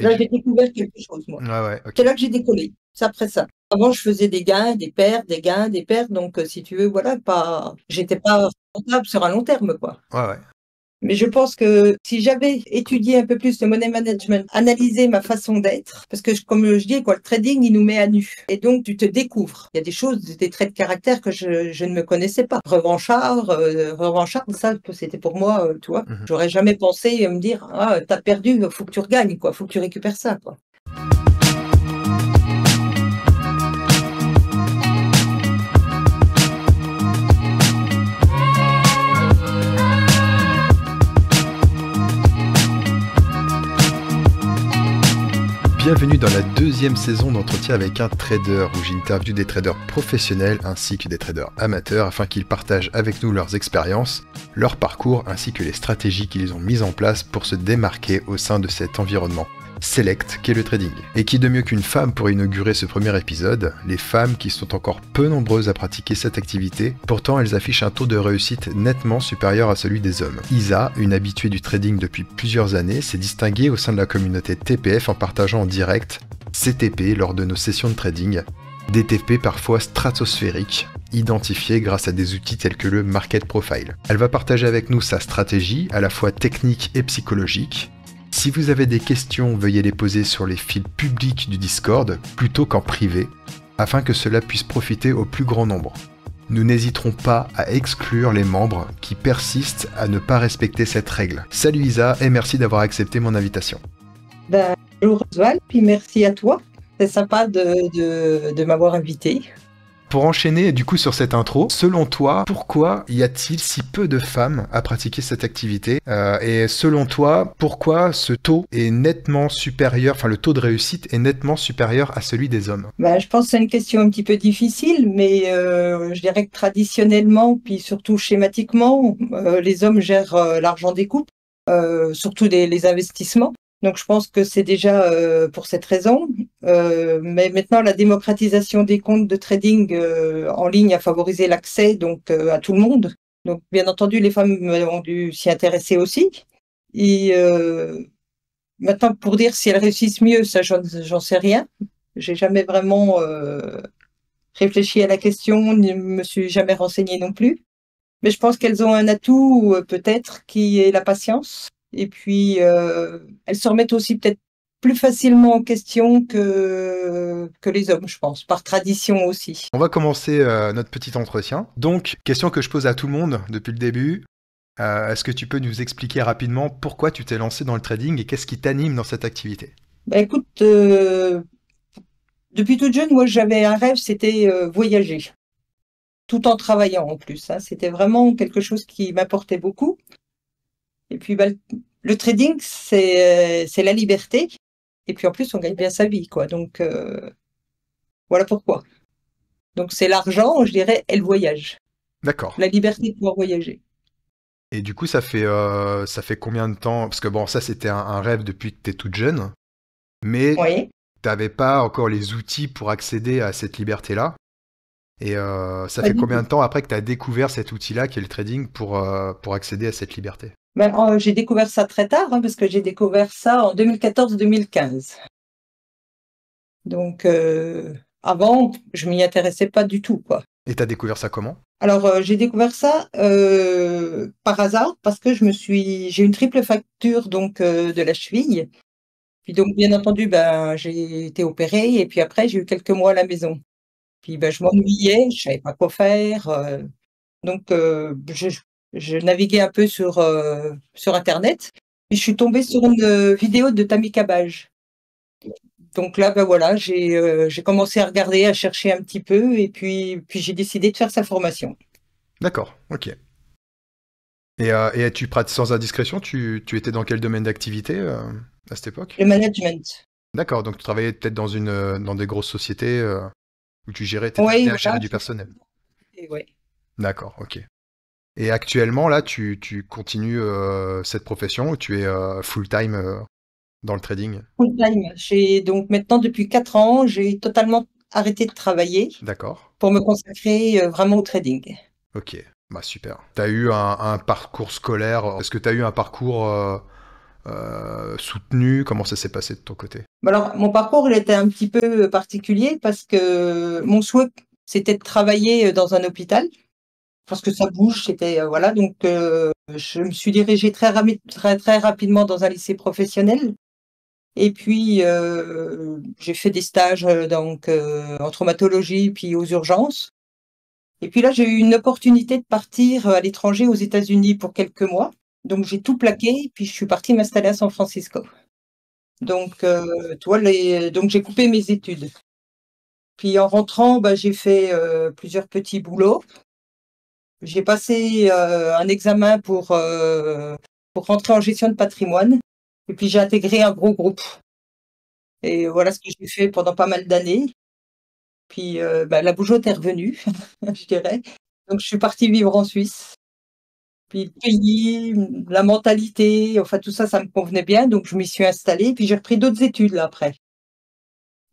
Là, j'ai découvert quelque chose, moi. Ouais, ok. C'est là que j'ai décollé. C'est après ça. Avant, je faisais des gains, des pertes, des gains, des pertes. Donc, si tu veux, voilà, j'étais pas rentable sur un long terme, quoi. Ouais. Mais je pense que si j'avais étudié un peu plus le money management, analysé ma façon d'être, parce que comme je dis, quoi, le trading, il nous met à nu. Et donc, tu te découvres. Il y a des choses, des traits de caractère que je ne me connaissais pas. Revanchard, ça, c'était pour moi, tu vois, j'aurais jamais pensé me dire, ah, t'as perdu, faut que tu regagnes, quoi, faut que tu récupères ça, quoi. Bienvenue dans la deuxième saison d'Entretien avec un trader où j'interviewe des traders professionnels ainsi que des traders amateurs afin qu'ils partagent avec nous leurs expériences, leur parcours ainsi que les stratégies qu'ils ont mises en place pour se démarquer au sein de cet environnement select qu'est le trading. Et qui de mieux qu'une femme pour inaugurer ce premier épisode, les femmes qui sont encore peu nombreuses à pratiquer cette activité, pourtant elles affichent un taux de réussite nettement supérieur à celui des hommes. Isa, une habituée du trading depuis plusieurs années, s'est distinguée au sein de la communauté TPF en partageant en direct ses TP lors de nos sessions de trading, des TP parfois stratosphériques, identifiés grâce à des outils tels que le Market Profile. Elle va partager avec nous sa stratégie, à la fois technique et psychologique. Si vous avez des questions, veuillez les poser sur les fils publics du Discord plutôt qu'en privé, afin que cela puisse profiter au plus grand nombre. Nous n'hésiterons pas à exclure les membres qui persistent à ne pas respecter cette règle. Salut Isa et merci d'avoir accepté mon invitation. Bonjour Oswald, puis merci à toi. C'est sympa de m'avoir invité. Pour enchaîner du coup sur cette intro, selon toi, pourquoi y a-t-il si peu de femmes à pratiquer cette activité et selon toi, pourquoi ce taux est nettement supérieur, enfin le taux de réussite est nettement supérieur à celui des hommes? Je pense que c'est une question un petit peu difficile, mais je dirais que traditionnellement, puis surtout schématiquement, les hommes gèrent l'argent des couples, surtout les investissements. Donc je pense que c'est déjà pour cette raison. Mais maintenant, la démocratisation des comptes de trading en ligne a favorisé l'accès donc à tout le monde. Donc bien entendu, les femmes ont dû s'y intéresser aussi. Et maintenant, pour dire si elles réussissent mieux, ça, j'en sais rien. J'ai jamais vraiment réfléchi à la question, ne me suis jamais renseignée non plus. Mais je pense qu'elles ont un atout, peut-être, qui est la patience. Et puis, elles se remettent aussi peut-être plus facilement en question que les hommes, je pense, par tradition aussi. On va commencer notre petit entretien. Donc, question que je pose à tout le monde depuis le début. Est-ce que tu peux nous expliquer rapidement pourquoi tu t'es lancé dans le trading et qu'est-ce qui t'anime dans cette activité? Écoute, depuis toute jeune, moi, j'avais un rêve, c'était voyager, tout en travaillant en plus. Hein. C'était vraiment quelque chose qui m'apportait beaucoup. Et puis, le trading, c'est la liberté. Et puis, en plus, on gagne bien sa vie, quoi. Donc, voilà pourquoi. Donc, c'est l'argent, je dirais, et le voyage. D'accord. La liberté de pouvoir voyager. Et du coup, ça fait combien de temps? Parce que bon, ça, c'était un rêve depuis que t'es toute jeune. Mais Oui. t'avais pas encore les outils pour accéder à cette liberté-là. Et ça Pas fait du combien tout. de temps après que tu as découvert cet outil-là qui est le trading pour accéder à cette liberté? J'ai découvert ça très tard, hein, parce que j'ai découvert ça en 2014-2015. Donc, avant, je m'y intéressais pas du tout, quoi. Et tu as découvert ça comment? Alors, j'ai découvert ça par hasard, parce que j'ai une triple fracture donc de la cheville. Puis donc, bien entendu, j'ai été opérée et puis après, j'ai eu quelques mois à la maison. Puis je m'ennuyais, je savais pas quoi faire. Donc, je naviguais un peu sur Internet et je suis tombée sur une vidéo de Tammy Cabage. Donc là, voilà, j'ai commencé à regarder, à chercher un petit peu et puis j'ai décidé de faire sa formation. D'accord, ok. Et tu pratiques sans indiscrétion, tu étais dans quel domaine d'activité à cette époque? Le management. D'accord, donc tu travaillais peut-être dans des grosses sociétés où tu gérais, t'étais Oui, amené à gérer voilà. du personnel. Ouais. D'accord, ok. Et actuellement, là, tu continues cette profession ou tu es full-time dans le trading? Full time. J'ai donc maintenant depuis 4 ans, j'ai totalement arrêté de travailler D'accord. pour me consacrer vraiment au trading. Ok, bah super. T'as eu un parcours scolaire, est-ce que t'as eu un parcours soutenu? Comment ça s'est passé de ton côté? Alors, mon parcours, il était un petit peu particulier parce que mon souhait, c'était de travailler dans un hôpital parce que ça bouge, c'était voilà. Donc, je me suis dirigée très rapidement dans un lycée professionnel. Et puis, j'ai fait des stages donc en traumatologie, puis aux urgences. Et puis là, j'ai eu une opportunité de partir à l'étranger aux États-Unis pour quelques mois. Donc, j'ai tout plaqué, puis je suis partie m'installer à San Francisco. Donc, donc j'ai coupé mes études. Puis en rentrant, bah, j'ai fait plusieurs petits boulots. J'ai passé un examen pour rentrer en gestion de patrimoine. Et puis j'ai intégré un gros groupe. Et voilà ce que j'ai fait pendant pas mal d'années. Puis bah, la bougeotte est revenue, je dirais. Donc je suis partie vivre en Suisse. Puis le pays, la mentalité, enfin tout ça, ça me convenait bien. Donc je m'y suis installée. Puis j'ai repris d'autres études là après.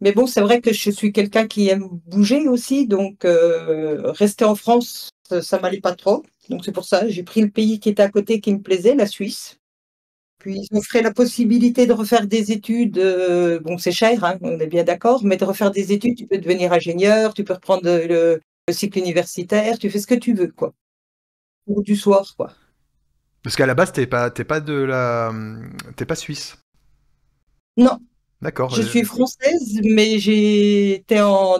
Mais bon, c'est vrai que je suis quelqu'un qui aime bouger aussi, donc rester en France, ça m'allait pas trop. Donc c'est pour ça, j'ai pris le pays qui était à côté qui me plaisait, la Suisse. Puis ils m'offraient la possibilité de refaire des études, bon c'est cher, hein, on est bien d'accord, mais de refaire des études, tu peux devenir ingénieur, tu peux reprendre le cycle universitaire, tu fais ce que tu veux, quoi. Ou du soir, quoi. Parce qu'à la base, t'es pas suisse. Non, D'accord, je suis française, mais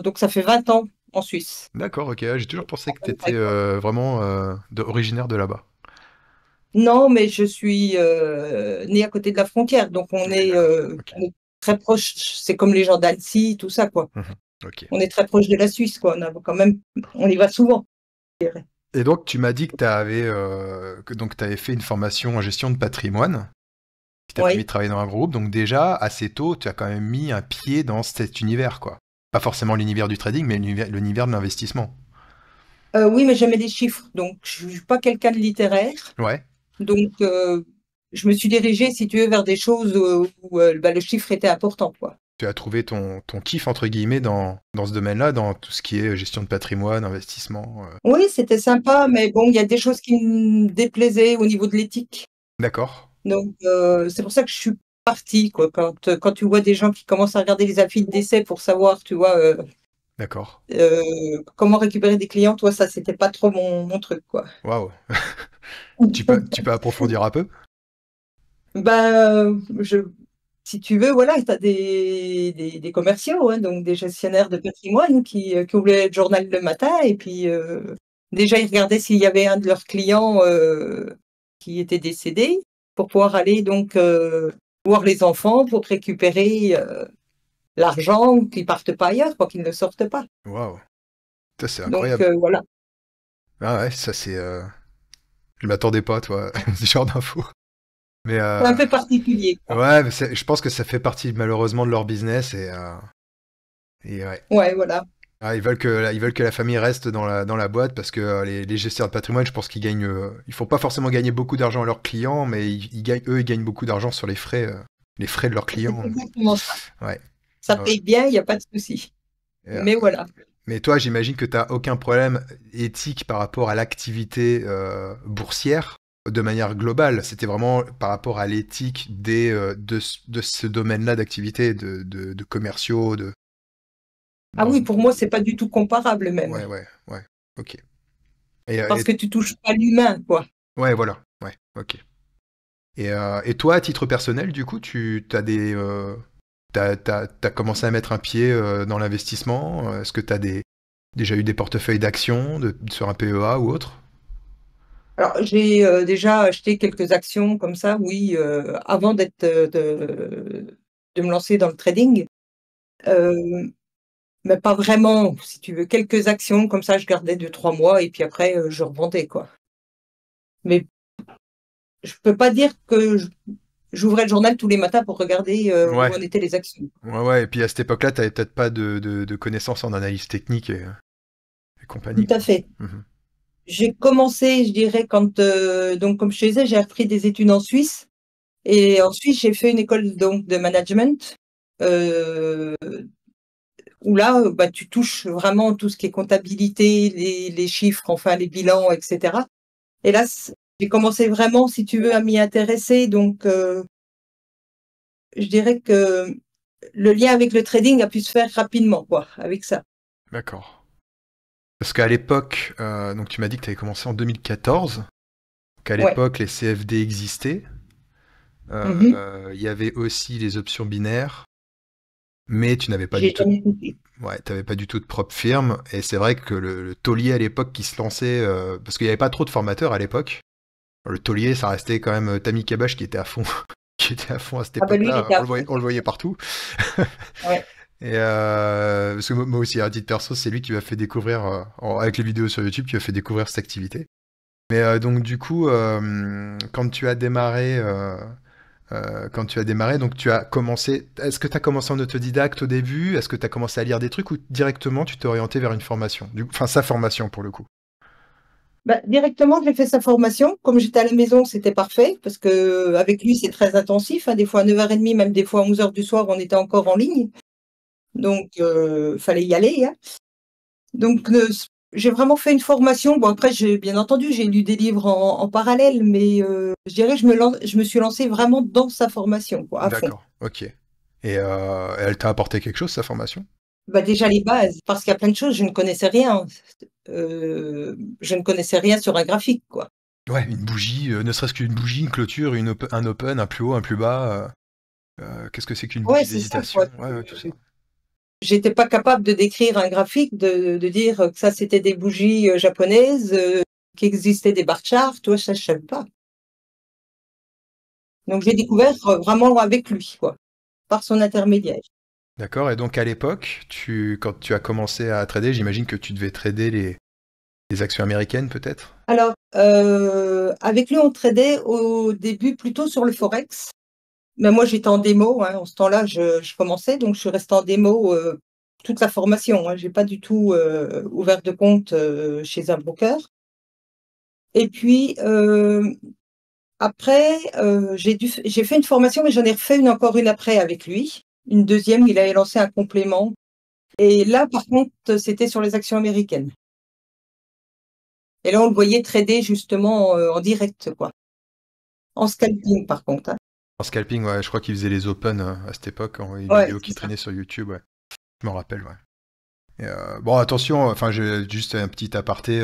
donc ça fait 20 ans en Suisse. d'accord, ok. J'ai toujours pensé que À peu t'étais près, quoi. vraiment originaire de là-bas. Non, mais je suis née à côté de la frontière, donc Ok, d'accord. Ok. on est très proche. C'est comme les gens d'Annecy, tout ça, quoi. Mhm. Ok. On est très proche de la Suisse, quoi. On y va souvent, je dirais. Et donc, tu m'as dit que t'avais fait une formation en gestion de patrimoine, qui t'a permis Oui. de travailler dans un groupe. Donc déjà, assez tôt, tu as quand même mis un pied dans cet univers, quoi. Pas forcément l'univers du trading, mais l'univers de l'investissement. Oui, mais j'aimais les chiffres, donc je suis pas quelqu'un de littéraire. Ouais. Donc, je me suis dirigée, si tu veux, vers des choses où bah, le chiffre était important, quoi. Tu as trouvé ton kiff, entre guillemets, dans ce domaine-là, dans tout ce qui est gestion de patrimoine, investissement. Oui, c'était sympa, mais bon, il y a des choses qui me déplaisaient au niveau de l'éthique. D'accord. Donc, c'est pour ça que je suis partie, quoi. Quand tu vois des gens qui commencent à regarder les avis de décès pour savoir, tu vois, D'accord. comment récupérer des clients, toi, ça, c'était pas trop mon truc, quoi. Waouh. Tu peux approfondir un peu? Ben, si tu veux, voilà, tu as des commerciaux, hein, donc des gestionnaires de patrimoine qui ouvraient le journal le matin et puis déjà, ils regardaient s'il y avait un de leurs clients qui était décédé pour pouvoir aller donc voir les enfants pour récupérer l'argent, qu'ils partent pas ailleurs, quoi, qu'ils ne sortent pas. Waouh. Ça, c'est Donc incroyable. voilà, Ah ouais, ça, c'est... Je m'attendais pas, toi, à ce genre d'infos. Mais c'est un peu particulier, quoi. ouais, mais je pense que ça fait partie malheureusement de leur business et ouais. Ouais, voilà. Ah, ils veulent que la famille reste dans la boîte parce que les gestionnaires de patrimoine, je pense qu'ils gagnent, ils font pas forcément gagner beaucoup d'argent à leurs clients, mais ils gagnent beaucoup d'argent sur les frais de leurs C'est clients. exactement ça. Ouais. Ça Ouais. paye bien, il n'y a pas de souci. Et, Mais voilà. mais toi, j'imagine que tu n'as aucun problème éthique par rapport à l'activité boursière de manière globale. C'était vraiment par rapport à l'éthique de ce domaine-là d'activité, de commerciaux, Ah dans, oui, pour moi, c'est pas du tout comparable même. ouais, ouais, ouais, ok. Parce que tu touches pas l'humain, quoi. Ouais, voilà, ouais, ok. Et toi, à titre personnel, du coup, t'as commencé à mettre un pied dans l'investissement? Est-ce que déjà eu des portefeuilles d'actions sur un PEA ou autre? Alors, j'ai déjà acheté quelques actions comme ça, oui, avant de me lancer dans le trading. Euh, mais pas vraiment, si tu veux. Quelques actions comme ça, je gardais 2, 3 mois et puis après, je revendais, quoi. Mais je peux pas dire que j'ouvrais le journal tous les matins pour regarder où Ouais, en étaient les actions. ouais, ouais. Et puis à cette époque-là, t'avais peut-être pas de connaissances en analyse technique et Tout compagnie, à quoi. fait. Mhm. J'ai commencé, je dirais, donc comme je te disais, j'ai repris des études en Suisse. Et ensuite, j'ai fait une école donc de management euh, où là, bah, tu touches vraiment tout ce qui est comptabilité, les chiffres, enfin les bilans, etc. Et là, j'ai commencé vraiment, si tu veux, à m'y intéresser. Donc, je dirais que le lien avec le trading a pu se faire rapidement, quoi, avec ça. D'accord. Parce qu'à l'époque, donc tu m'as dit que tu avais commencé en 2014, qu'à Ouais. l'époque les CFD existaient. Mhm. Il y avait aussi les options binaires, mais tu n'avais pas du J'ai tout, jamais goûté. ouais, t'avais pas du tout de propre firme. Et c'est vrai que le taulier à l'époque qui se lançait, parce qu'il n'y avait pas trop de formateurs à l'époque. Le taulier, ça restait quand même Tammy Kabash qui était à fond, qui était à fond à cette Ah bah lui, il époque-là. était On à le voyait, fond. on le voyait partout. Ouais. Et parce que moi aussi, à titre perso, c'est lui qui m'a fait découvrir, avec les vidéos sur YouTube, qui m'a fait découvrir cette activité. Mais donc du coup, quand tu as démarré, donc tu as commencé. Est-ce que tu as commencé en autodidacte au début? Est-ce que tu as commencé à lire des trucs ou directement tu t'es orienté vers une formation? Enfin, sa formation pour le coup. Bah, directement, j'ai fait sa formation. Comme j'étais à la maison, c'était parfait parce que avec lui, c'est très intensif, hein. Des fois à 9h30, même des fois à 11h du soir, on était encore en ligne. Donc, fallait y aller, hein. Donc, j'ai vraiment fait une formation. Bon, après, bien entendu, j'ai lu des livres en parallèle, mais je dirais que je me suis lancée vraiment dans sa formation, quoi, à fond. D'accord, ok. Et elle t'a apporté quelque chose, sa formation? Bah, déjà les bases, parce qu'il y a plein de choses, je ne connaissais rien. Je ne connaissais rien sur un graphique, quoi. Ouais, une bougie, ne serait-ce qu'une bougie, une clôture, un open, un plus haut, un plus bas. Qu'est-ce que c'est qu'une Ouais, bougie c'est ça, d'hésitation? quoi. Ouais, ouais, tout ça. J'étais pas capable de décrire un graphique, de dire que ça c'était des bougies japonaises, qu'existaient des bar charts, tu vois, ça je savais pas. Donc j'ai découvert vraiment avec lui, quoi, par son intermédiaire. D'accord, et donc à l'époque, quand tu as commencé à trader, j'imagine que tu devais trader les actions américaines peut-être? Alors, avec lui, on tradait au début plutôt sur le forex, mais moi j'étais en démo, hein, en ce temps-là, je commençais, donc je suis restée en démo toute la formation, hein. J'ai pas du tout ouvert de compte chez un broker. Et puis, après, j'ai fait une formation, mais j'en ai refait encore une après avec lui. Une deuxième, il avait lancé un complément. Et là, par contre, c'était sur les actions américaines. Et là, on le voyait trader justement en direct, quoi. En scalping, par contre, hein. En scalping, ouais, je crois qu'il faisait les open à cette époque, une Ouais, vidéo c'est qui ça. traînait sur YouTube, ouais. Je me rappelle, ouais. Et, bon, attention, enfin, j'ai juste un petit aparté,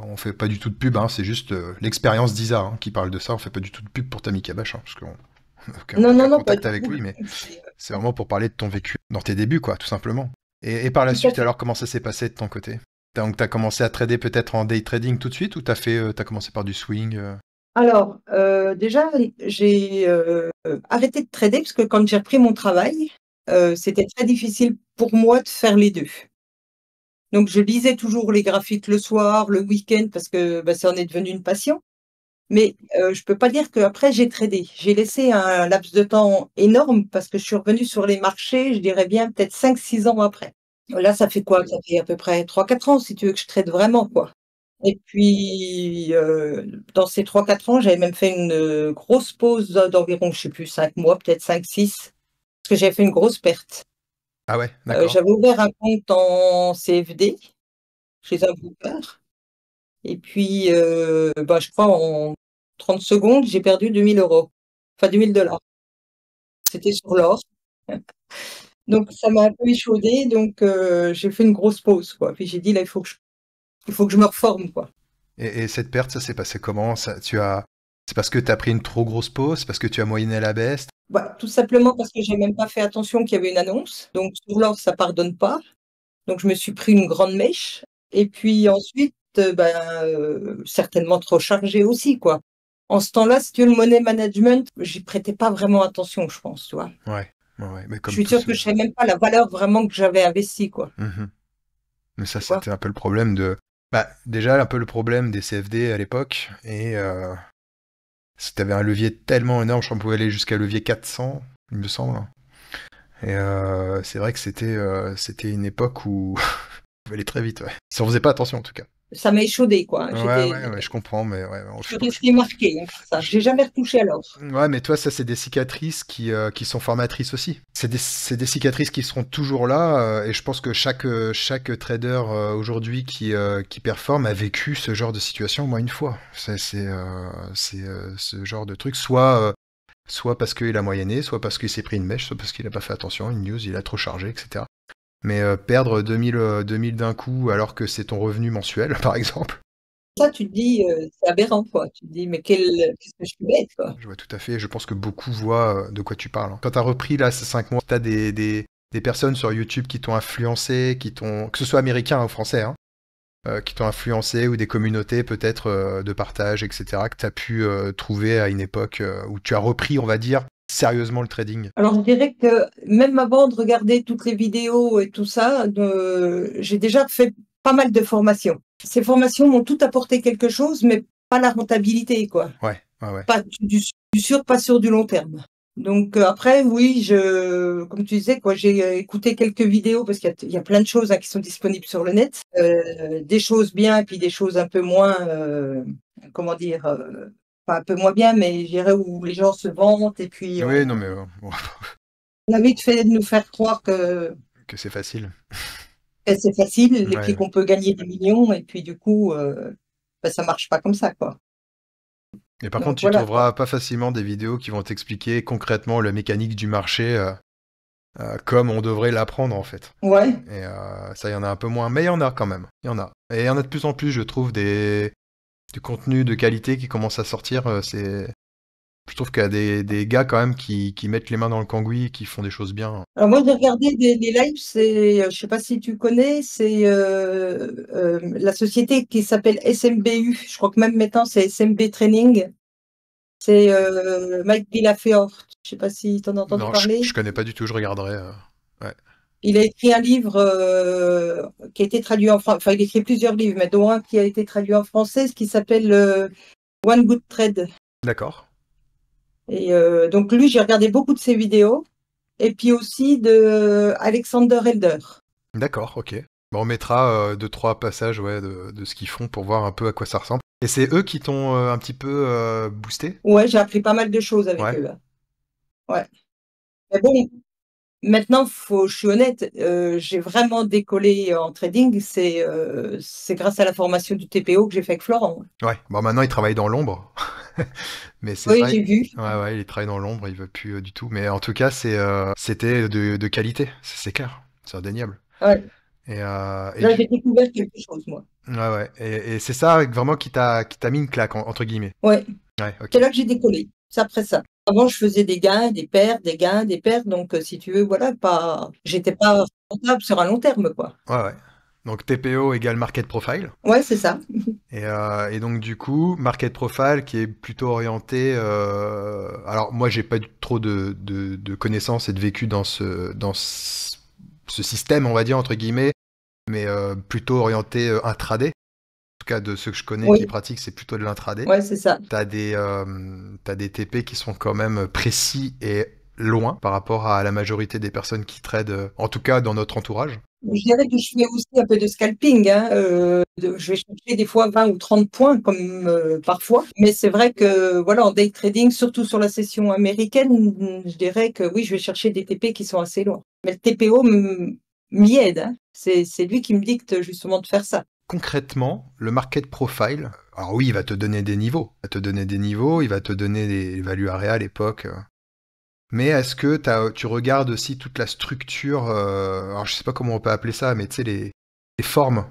on fait pas du tout de pub, hein, c'est juste l'expérience d'Isa qui parle de ça, on fait pas du tout de pub pour Tammy Kabash, hein, parce qu'on n'a Non, aucun non, non, pas contact du avec tout. lui, mais c'est vraiment pour parler de ton vécu dans tes débuts, quoi, tout simplement. Et par la Tout à suite, fait. alors, comment ça s'est passé de ton côté? Donc, t'as commencé à trader peut-être en day trading tout de suite, ou t'as commencé par du swing? Alors, déjà, j'ai arrêté de trader parce que quand j'ai repris mon travail, c'était très difficile pour moi de faire les deux. Donc, je lisais toujours les graphiques le soir, le week-end, parce que bah, ça en est devenu une passion. Mais je peux pas dire qu'après j'ai tradé. J'ai laissé un laps de temps énorme parce que je suis revenue sur les marchés, je dirais bien peut-être 5, 6 ans après. Là, ça fait quoi? Ça fait à peu près 3, 4 ans si tu veux que je trade vraiment, quoi. Et puis, dans ces 3, 4 ans, j'avais même fait une, grosse pause d'environ, je sais plus, 5 mois, peut-être 5, 6, parce que j'avais fait une grosse perte. Ah ouais, d'accord. J'avais ouvert un compte en CFD chez un broker et puis, bah, je crois en 30 secondes, j'ai perdu 2 000 €, enfin 2 000 $. C'était sur l'or. Donc ça m'a un peu échaudée, donc j'ai fait une grosse pause, quoi. Puis j'ai dit: «Là, il faut que je me reforme, quoi». Et cette perte, ça s'est passé comment? C'est parce que t'as pris une trop grosse pause? C'est parce que tu as moyenné à la baisse? Bah, tout simplement parce que j'ai même pas fait attention qu'il y avait une annonce. Donc sur l'or, ça pardonne pas. Donc je me suis pris une grande mèche et puis ensuite, certainement trop chargé aussi, quoi. En ce temps-là, si tu veux, le money management, j'y prêtais pas vraiment attention, je pense, tu vois? Ouais, ouais, ouais, mais Je comme suis tout sûre ce... que je savais même pas la valeur vraiment que j'avais investie, quoi, Mhm. Mais ça, tu vois? c'était un peu le problème de... Bah, déjà, un peu le problème des CFD à l'époque, et si t'avais un levier tellement énorme, je crois qu'on pouvait aller jusqu'à levier 400, il me semble. Et c'est vrai que c'était une époque où on pouvait aller très vite, ouais. Si on faisait pas attention, en tout cas. Ça m'a échaudée, quoi, hein. Ouais, ouais, ouais, je comprends, mais ouais, Je suis restée marquée, hein, par ça. je- J'ai jamais retouché à l'or. Ouais, mais toi, ça, c'est des cicatrices qui sont formatrices aussi. C'est des cicatrices qui seront toujours là, et je pense que chaque trader aujourd'hui qui performe a vécu ce genre de situation au moins une fois. C'est ce genre de truc. Soit soit parce qu'il a moyenné, soit parce qu'il s'est pris une mèche, soit parce qu'il a pas fait attention, une news, il a trop chargé, etc. Mais perdre 2000 d'un coup alors que c'est ton revenu mensuel, par exemple. Ça, tu te dis, c'est aberrant, quoi. Tu te dis, mais qu'est-ce que je suis bête, quoi. Je vois tout à fait, je pense que beaucoup voient de quoi tu parles, hein. Quand t'as repris là ces 5 mois, t'as des personnes sur YouTube qui t'ont influencé, que ce soit américain ou français, hein, qui t'ont influencé, ou des communautés peut-être de partage, etc., que t'as pu trouver à une époque où tu as repris, on va dire, sérieusement le trading. Alors, je dirais que même avant de regarder toutes les vidéos et tout ça, j'ai déjà fait pas mal de formations. Ces formations m'ont toutes apporté quelque chose, mais pas la rentabilité, quoi. Ouais. Pas du sûr, pas sur du long terme. Donc après, oui, comme tu disais, quoi, j'ai écouté quelques vidéos parce qu'il y a plein de choses qui sont disponibles sur le net, des choses bien et puis des choses un peu moins, comment dire, pas un peu moins bien, mais je dirais où les gens se vantent et puis Oui, non mais bon, on a vite fait de nous faire croire que c'est facile. que c'est facile et puis Ouais. qu'on peut gagner des millions et puis du coup, ça marche pas comme ça, quoi. Et par Donc contre, tu voilà, quoi. trouveras pas facilement des vidéos qui vont t'expliquer concrètement la mécanique du marché comme on devrait l'apprendre en fait. Ouais. Et ça, il y en a un peu moins, mais il y en a quand même. Il y en a. Et il y en a de plus en plus, je trouve, du contenu de qualité qui commence à sortir. Je trouve qu'il y a des gars quand même qui mettent les mains dans le cambouis, qui font des choses bien. Alors moi, j'ai regardé des lives, je sais pas si tu connais, c'est la société qui s'appelle SMBU. Je crois que même maintenant c'est SMB Training. C'est Mike Billafior. Je sais pas si tu en as entendu Non, je parler. connais pas du tout, je regarderai. Ouais. Il a écrit un livre qui a été traduit en français. Enfin, il a écrit plusieurs livres, mais dont un qui a été traduit en français, ce qui s'appelle One Good Trade. D'accord. Et donc lui, j'ai regardé beaucoup de ses vidéos. Et puis aussi de Alexander Elder. D'accord, ok. Bon, on mettra 2-3 passages ouais, de ce qu'ils font pour voir un peu à quoi ça ressemble. Et c'est eux qui t'ont un petit peu boosté? Ouais, j'ai appris pas mal de choses avec Ouais. eux, là. Ouais. Mais bon, maintenant, je suis honnête, j'ai vraiment décollé en trading. C'est grâce à la formation du TPO que j'ai fait avec Florent. Ouais. Bon, maintenant, il travaille dans l'ombre. Mais c'est Oui, vrai. j'ai vu. Ouais, il travaille dans l'ombre, il veut plus du tout. Mais en tout cas, c'était de qualité, c'est clair. C'est indéniable. Ouais. Et Là, j'ai découvert quelque chose, moi. ouais. Et c'est ça vraiment qui t'a mis une claque, entre guillemets. Ouais. Ouais, ok. C'est là que j'ai décollé. C'est après ça. Avant, je faisais des gains, des pertes, des gains, des pertes. Donc, si tu veux, voilà, j'étais pas rentable sur un long terme, quoi. Ouais. Donc TPO égale Market Profile. Ouais, c'est ça. Et donc du coup, Market Profile qui est plutôt orienté. Alors moi, j'ai pas trop de connaissances et de vécu dans ce système, on va dire entre guillemets, mais plutôt orienté intraday. En tout cas, de ceux que je connais qui Oui, pratiquent, c'est plutôt de l'intraday. ouais, c'est ça. T'as des TP qui sont quand même précis et loin par rapport à la majorité des personnes qui tradent, en tout cas dans notre entourage. Je dirais que je fais aussi un peu de scalping, hein, je vais chercher des fois 20 ou 30 points comme parfois, mais c'est vrai que voilà, en day trading, surtout sur la session américaine, je dirais que oui, je vais chercher des TP qui sont assez loin. Mais le TPO m'y aide, hein. C'est lui qui me dicte justement de faire ça. Concrètement, le market profile, alors oui, il va te donner des niveaux. Il va te donner des niveaux, il va te donner des values arrêt à l'époque. Mais est-ce que tu regardes aussi toute la structure, alors je sais pas comment on peut appeler ça, mais tu sais, les formes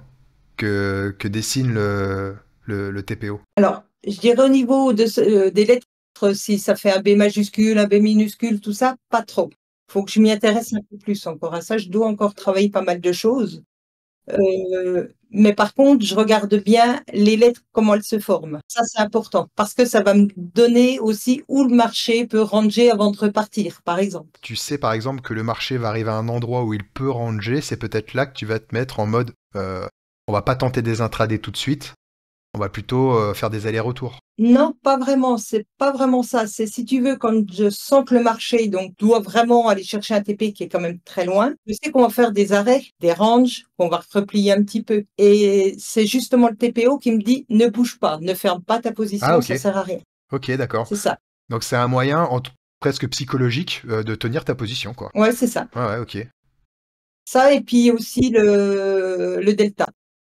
que dessine le TPO? Alors, je dirais au niveau des lettres, si ça fait un B majuscule, un B minuscule, tout ça, pas trop. Faut que je m'y intéresse un peu plus encore à ça. Je dois encore travailler pas mal de choses. Mais par contre, je regarde bien les lettres, comment elles se forment. Ça, c'est important parce que ça va me donner aussi où le marché peut ranger avant de repartir, par exemple. Tu sais par exemple que le marché va arriver à un endroit où il peut ranger, c'est peut-être là que tu vas te mettre en mode on va pas tenter des intradés tout de suite, on va plutôt faire des allers-retours. Non, pas vraiment. C'est pas vraiment ça. C'est si tu veux, quand je sens que le marché donc doit vraiment aller chercher un TP qui est quand même très loin, je sais qu'on va faire des arrêts, des ranges, qu'on va replier un petit peu. Et c'est justement le TPO qui me dit ne bouge pas, ne ferme pas ta Ah position, ok, ça sert à rien. ok d'accord. C'est ça. Donc c'est un moyen presque psychologique de tenir ta position quoi. Ouais, c'est ça. Ouais, ok. Ça et puis aussi le delta.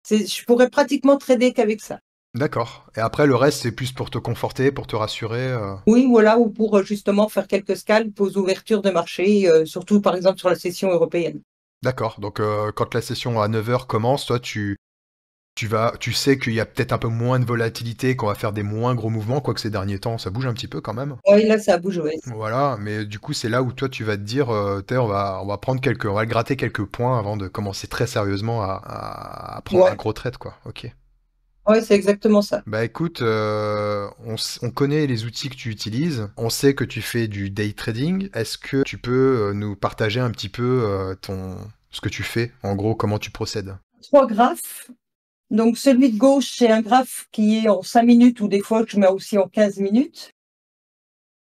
Je pourrais pratiquement trader qu'avec ça. D'accord. Et après, le reste, c'est plus pour te conforter, pour te rassurer. Oui, voilà, ou pour justement faire quelques scalps aux ouvertures de marché, surtout par exemple sur la session européenne. D'accord. Donc, quand la session à 9 heures commence, toi, tu sais qu'il y a peut-être un peu moins de volatilité, qu'on va faire des moins gros mouvements, quoique ces derniers temps, ça bouge un petit peu quand même. Oui, là, ça bouge, ouais. Voilà, mais du coup, c'est là où toi, tu vas te dire, T'es, on va gratter quelques points avant de commencer très sérieusement à prendre un Ouais, gros trade, quoi. Ok. ouais, c'est exactement ça. Bah écoute, on connaît les outils que tu utilises, on sait que tu fais du day trading. Est-ce que tu peux nous partager un petit peu ce que tu fais, en gros, comment tu procèdes? 3 graphes. Donc celui de gauche, c'est un graphe qui est en 5 minutes ou des fois que je mets aussi en 15 minutes.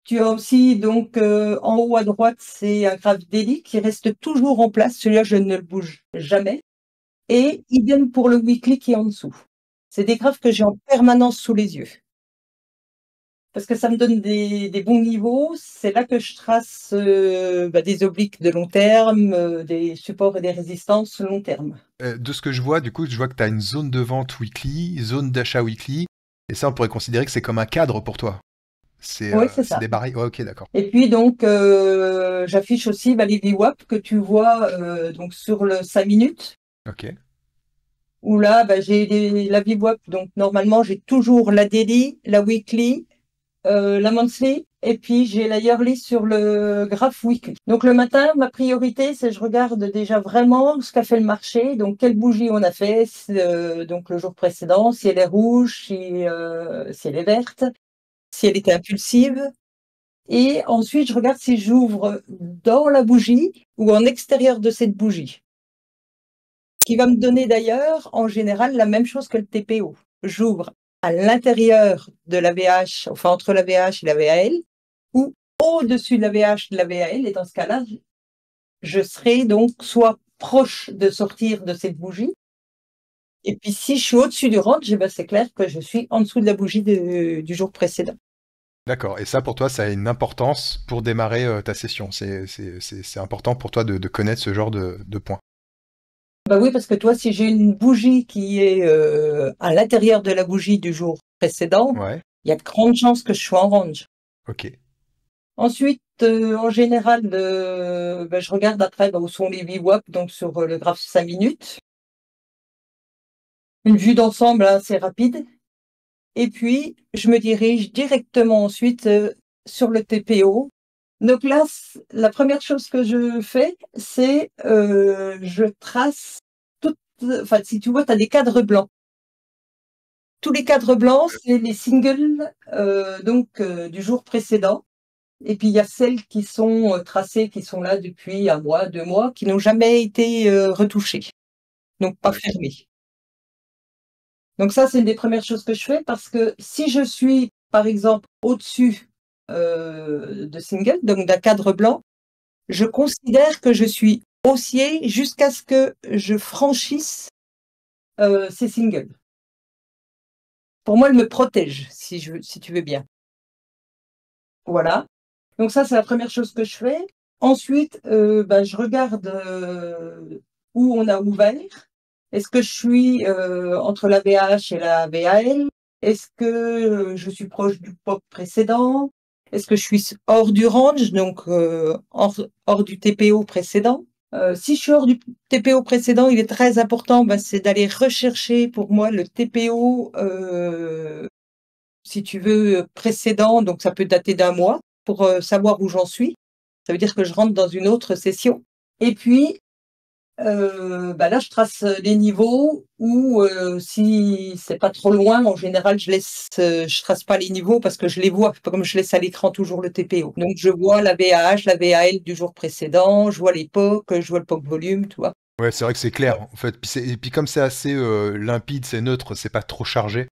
Tu as aussi donc en haut à droite, c'est un graphe daily qui reste toujours en place. Celui-là, je ne le bouge jamais. Et idem pour le weekly qui est en dessous. C'est des graphes que j'ai en permanence sous les yeux. Parce que ça me donne des bons niveaux. C'est là que je trace des obliques de long terme, des supports et des résistances long terme. De ce que je vois, du coup, je vois que tu as une zone de vente weekly, zone d'achat weekly, et ça, on pourrait considérer que c'est comme un cadre pour toi. Oui, c'est C'est ça. des barils. Ouais, ok, d'accord. Et puis donc, j'affiche aussi les VWAP que tu vois donc sur le 5 minutes, Ok. où là, j'ai la VWAP. Donc normalement, j'ai toujours la daily, la weekly, la monthly, et puis j'ai la yearly sur le graphe weekly. Donc le matin, ma priorité, c'est je regarde déjà vraiment ce qu'a fait le marché, donc quelle bougie on a fait, donc le jour précédent, si elle est rouge, si elle est verte, si elle était impulsive. Et ensuite, je regarde si j'ouvre dans la bougie ou en extérieur de cette bougie. Qui va me donner d'ailleurs, en général, la même chose que le TPO. J'ouvre à l'intérieur de la VH, enfin entre la VH et la VAL, ou au-dessus de la VH et de la VAL. Et dans ce cas-là, je serai donc soit proche de sortir de cette bougie. Et puis si je suis au-dessus du range, c'est clair que je suis en dessous de la bougie du jour précédent. D'accord. Et ça, pour toi, ça a une importance pour démarrer ta session. C'est important pour toi de connaître ce genre de points. Bah oui, parce que toi, si j'ai une bougie qui est à l'intérieur de la bougie du jour précédent, Ouais. il y a de grandes chances que je sois en range. Ok. Ensuite, en général, je regarde après où sont les VWAP, donc sur le graphe 5 minutes. Une vue d'ensemble assez rapide. Et puis, je me dirige directement ensuite sur le TPO. Donc là, la première chose que je fais, c'est je trace toutes, enfin, si tu vois, tu as des cadres blancs. Tous les cadres blancs, c'est les singles du jour précédent. Et puis il y a celles qui sont tracées, qui sont là depuis 1 mois, 2 mois, qui n'ont jamais été retouchées, donc pas fermées. Donc ça, c'est une des premières choses que je fais parce que si je suis, par exemple, au-dessus de single, donc d'un cadre blanc, je considère que je suis haussier jusqu'à ce que je franchisse ces singles. Pour moi, elle me protège, si tu veux bien. Voilà. Donc ça, c'est la première chose que je fais. Ensuite, je regarde où on a ouvert. Est-ce que je suis entre la VH et la VAL? Est-ce que je suis proche du POC précédent? Est-ce que je suis hors du range, donc hors du TPO précédent? Si je suis hors du TPO précédent, il est très important, c'est d'aller rechercher pour moi le TPO, si tu veux, précédent, donc ça peut dater d'1 mois, pour savoir où j'en suis. Ça veut dire que je rentre dans une autre session. Et puis, là, je trace les niveaux ou si c'est pas trop loin, en général, je trace pas les niveaux parce que je les vois, comme je laisse à l'écran toujours le TPO. Donc, je vois la VAH, la VAL du jour précédent, je vois l'époque, je vois le POC volume, tu vois. Ouais, c'est vrai que c'est clair, en fait. Et puis comme c'est assez limpide, c'est neutre, c'est pas trop chargé,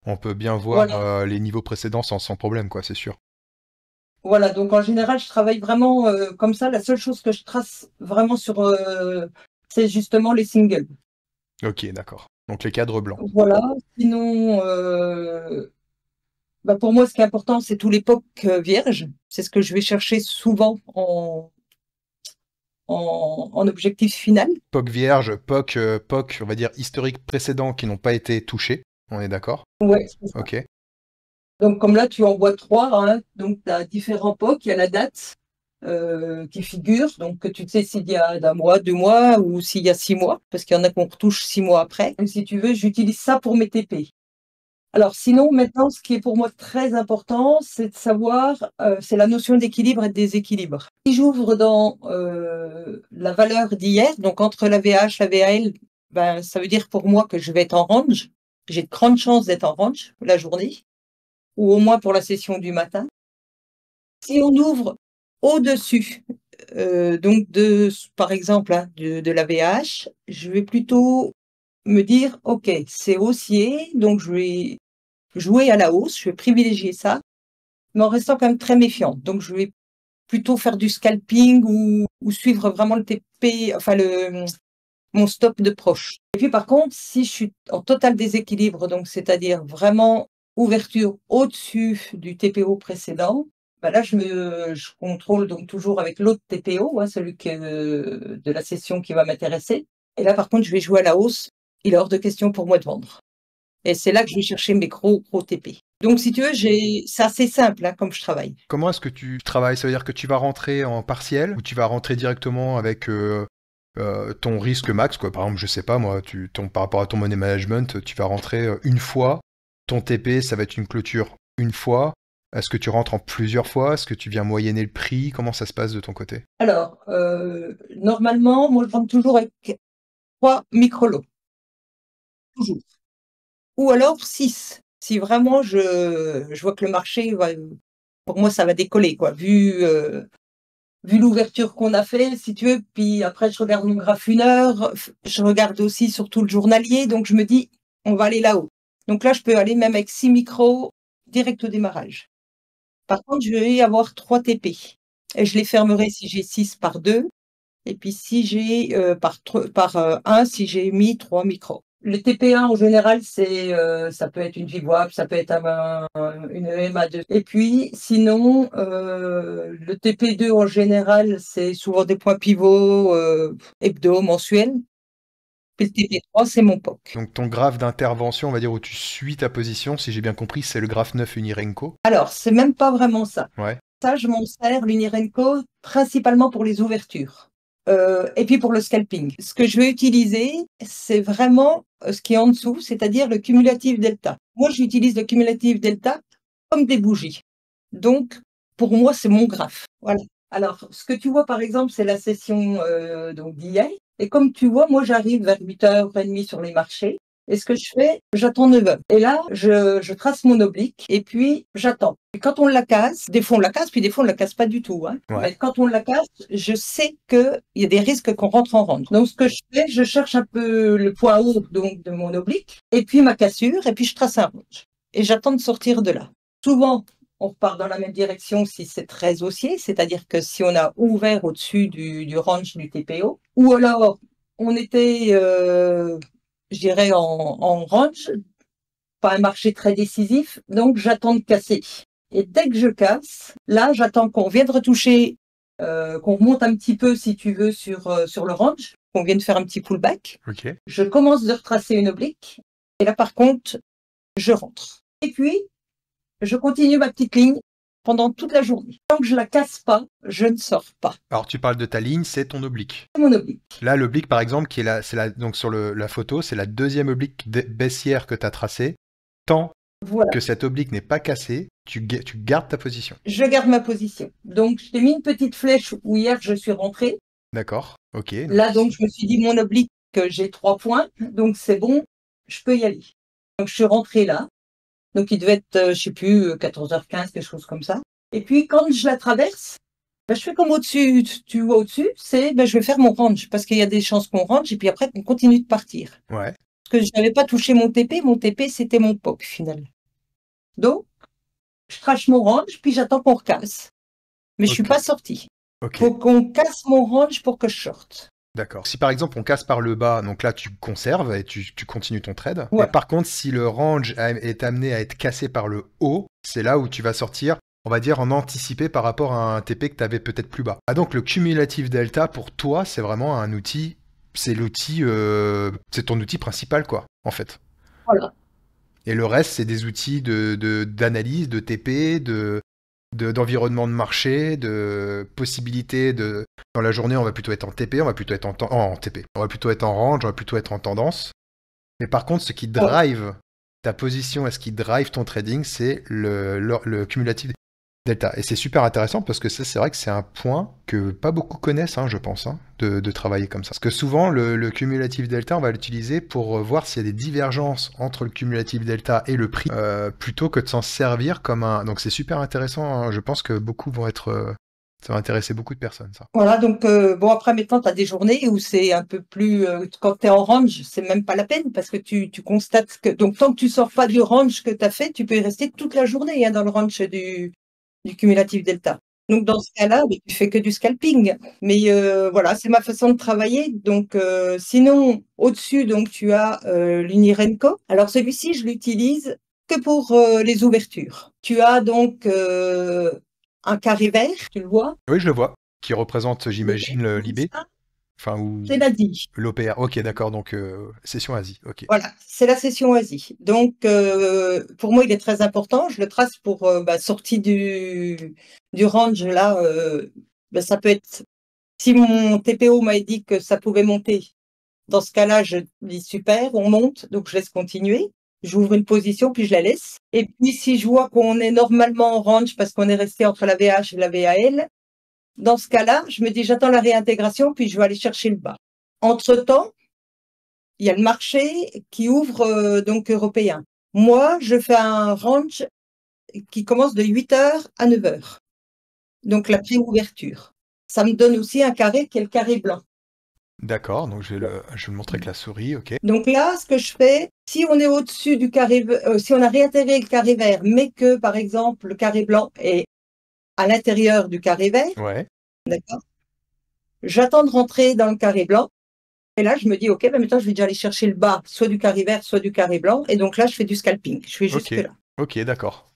on peut bien voir Voilà. les niveaux précédents sans problème, quoi, c'est sûr. Voilà, donc en général, je travaille vraiment comme ça. La seule chose que je trace vraiment c'est justement les singles. Ok, d'accord. Donc les cadres blancs. Voilà. Sinon, pour moi, ce qui est important, c'est tous les POC vierges. C'est ce que je vais chercher souvent en objectif final. POC vierge, POC, on va dire historique précédent qui n'ont pas été touchés. On est d'accord? Ouais, c'est ça. Ok. Donc, comme là, tu en vois 3, hein, donc tu as différents POC, il y a la date qui figure, donc que tu sais s'il y a d'un mois, 2 mois ou s'il y a 6 mois, parce qu'il y en a qu'on retouche 6 mois après. Donc, si tu veux, j'utilise ça pour mes TP. Alors, sinon, maintenant, ce qui est pour moi très important, c'est de savoir, c'est la notion d'équilibre et de déséquilibre. Si j'ouvre dans la valeur d'hier, donc entre la VH, la VAL, ben, ça veut dire pour moi que je vais être en range. J'ai de grandes chances d'être en range la journée, ou au moins pour la session du matin. Si on ouvre au-dessus, donc par exemple, hein, de la VH, je vais plutôt me dire, OK, c'est haussier, donc je vais jouer à la hausse, je vais privilégier ça, mais en restant quand même très méfiante. Donc, je vais plutôt faire du scalping ou suivre vraiment le TP, enfin mon stop de proche. Et puis, par contre, si je suis en total déséquilibre, donc c'est-à-dire vraiment ouverture au-dessus du TPO précédent, ben là, je contrôle donc toujours avec l'autre TPO, hein, celui de la session qui va m'intéresser. Et là, par contre, je vais jouer à la hausse. Il est hors de question pour moi de vendre. Et c'est là que je vais chercher mes gros TP. Donc, si tu veux, c'est assez simple hein, comme je travaille. Comment est-ce que tu travailles? Ça veut dire que tu vas rentrer en partiel ou tu vas rentrer directement avec ton risque max, quoi. Par exemple, je sais pas, moi, par rapport à ton money management, tu vas rentrer une fois. Ton TP, ça va être une clôture une fois. Est-ce que tu rentres en plusieurs fois? Est-ce que tu viens moyenner le prix? Comment ça se passe de ton côté? Alors, normalement, moi, je rentre toujours avec 3 micro-lots. Toujours. Ou alors 6. Si vraiment je vois que le marché va, pour moi, ça va décoller, quoi, vu l'ouverture qu'on a fait, si tu veux. Puis après, je regarde mon graphe 1 heure. Je regarde aussi surtout le journalier. Donc, je me dis, on va aller là-haut. Donc là, je peux aller même avec 6 micros direct au démarrage. Par contre, je vais avoir 3 TP. Et je les fermerai si j'ai 6 par 2. Et puis si j'ai par 1, si j'ai mis 3 micros. Le TP1 en général, ça peut être une VWAP, ça peut être une EMA2. Et puis sinon, le TP2 en général, c'est souvent des points pivots hebdo, mensuels. Puis le TP3, c'est mon POC. Donc ton graphe d'intervention, on va dire où tu suis ta position, si j'ai bien compris, c'est le graphe 9 Unirenco. Alors, c'est même pas vraiment ça. Ouais. Ça, je m'en sers, l'Unirenco, principalement pour les ouvertures. Et puis pour le scalping. Ce que je vais utiliser, c'est vraiment ce qui est en dessous, c'est-à-dire le cumulatif delta. Moi, j'utilise le cumulatif delta comme des bougies. Donc, pour moi, c'est mon graphe. Voilà. Alors, ce que tu vois, par exemple, c'est la session donc d'hier. Et comme tu vois, moi, j'arrive vers 8h30 sur les marchés. Et ce que je fais, j'attends 9h. Et là, je trace mon oblique et puis j'attends. Et quand on la casse, des fois on la casse, puis des fois on la casse pas du tout. Hein. Ouais. Mais quand on la casse, je sais qu'il y a des risques qu'on rentre en range. Donc ce que je fais, je cherche un peu le point haut donc, de mon oblique, et puis ma cassure, et puis je trace un range. Et j'attends de sortir de là. Souvent, on repart dans la même direction si c'est très haussier, c'est-à-dire que si on a ouvert au-dessus du range du TPO, ou alors on était je dirais en range, pas un marché très décisif, donc j'attends de casser. Et dès que je casse, là, j'attends qu'on vienne retoucher, qu'on remonte un petit peu, si tu veux, sur le range, qu'on vienne faire un petit pullback. Ok. Je commence de retracer une oblique, et là, par contre, je rentre. Et puis, je continue ma petite ligne pendant toute la journée. Tant que je la casse pas, je ne sors pas. Alors tu parles de ta ligne, c'est ton oblique. C'est mon oblique. Là, l'oblique, par exemple, qui est là, donc sur la photo, c'est la deuxième oblique baissière que tu as tracée. Tant Voilà. que cette oblique n'est pas cassée, tu gardes ta position. Je garde ma position. Donc, je t'ai mis une petite flèche où hier je suis rentrée. D'accord, ok. Là, donc, je me suis dit, mon oblique, j'ai 3 points, donc c'est bon, je peux y aller. Donc, je suis rentrée là. Donc, il devait être, je sais plus, 14h15, quelque chose comme ça. Et puis, quand je la traverse, ben, je fais comme au-dessus, tu vois au-dessus, je vais faire mon range, parce qu'il y a des chances qu'on range, et puis après, qu'on continue de partir. Ouais. Parce que je n'avais pas touché mon TP, c'était mon POC, finalement. Donc, je trache mon range, puis j'attends qu'on recasse. Mais je suis pas sortie. Ok. Faut qu'on casse mon range pour que je sorte. D'accord. Si par exemple on casse par le bas, donc là tu conserves et tu continues ton trade. Ouais. Et par contre, si le range est amené à être cassé par le haut, c'est là où tu vas sortir, on va dire, en anticipé par rapport à un TP que tu avais peut-être plus bas. Ah donc le cumulatif delta pour toi, c'est vraiment un outil, c'est ton outil principal quoi, en fait. Voilà. Et le reste, c'est des outils d'analyse, de TP, d'environnement de marché, de possibilités de... Dans la journée, on va plutôt être en TP, on va plutôt être en TP. On va plutôt être en range, on va plutôt être en tendance. Mais par contre, ce qui Ouais. drive ta position et ce qui drive ton trading, c'est le cumulatif delta. Et c'est super intéressant parce que ça, c'est vrai que c'est un point que pas beaucoup connaissent, hein, je pense, hein, de travailler comme ça. Parce que souvent, le cumulatif delta, on va l'utiliser pour voir s'il y a des divergences entre le cumulatif delta et le prix, plutôt que de s'en servir comme un... Donc c'est super intéressant, hein. Je pense que beaucoup vont être... ça va intéresser beaucoup de personnes, ça. Voilà, donc bon, après maintenant, tu as des journées où c'est un peu plus, quand tu es en range, c'est même pas la peine parce que tu constates que, donc tant que tu sors pas du range que tu as fait, tu peux y rester toute la journée hein, dans le range du cumulatif delta. Donc dans ce cas-là, ben, tu fais que du scalping. Mais voilà, c'est ma façon de travailler. Donc sinon, au-dessus, donc tu as l'Unirenco. Alors celui-ci, je l'utilise que pour les ouvertures. Tu as donc un carré vert, tu le vois. Oui, je le vois. Qui représente, Le j'imagine, vert, comme l'IB. ça, Enfin, c'est ou l'Asie. l'OPR. Ok, d'accord, donc session Asie. Ok. Voilà, c'est la session Asie. Donc, pour moi, il est très important. Je le trace pour sortie du range. Là, ça peut être. Si mon TPO m'a dit que ça pouvait monter, dans ce cas-là, je dis super, on monte, donc je laisse continuer. J'ouvre une position, puis je la laisse. Et puis, si je vois qu'on est normalement en range parce qu'on est resté entre la VH et la VAL, dans ce cas-là, je me dis j'attends la réintégration, puis je vais aller chercher le bas. Entre-temps, il y a le marché qui ouvre donc européen. Moi, je fais un range qui commence de 8h à 9h. Donc la pré-ouverture. Ça me donne aussi un carré qui est le carré blanc. D'accord, donc je vais le montrer avec la souris, ok. Donc là, ce que je fais, si on est au-dessus du carré, si on a réintégré le carré vert, mais que par exemple le carré blanc est à l'intérieur du carré vert, Ouais, d'accord, j'attends de rentrer dans le carré blanc. Et là, je me dis, OK, maintenant, je vais déjà aller chercher le bas, soit du carré vert, soit du carré blanc. Et donc là, je fais du scalping. Je fais ok, jusque-là. ok, d'accord.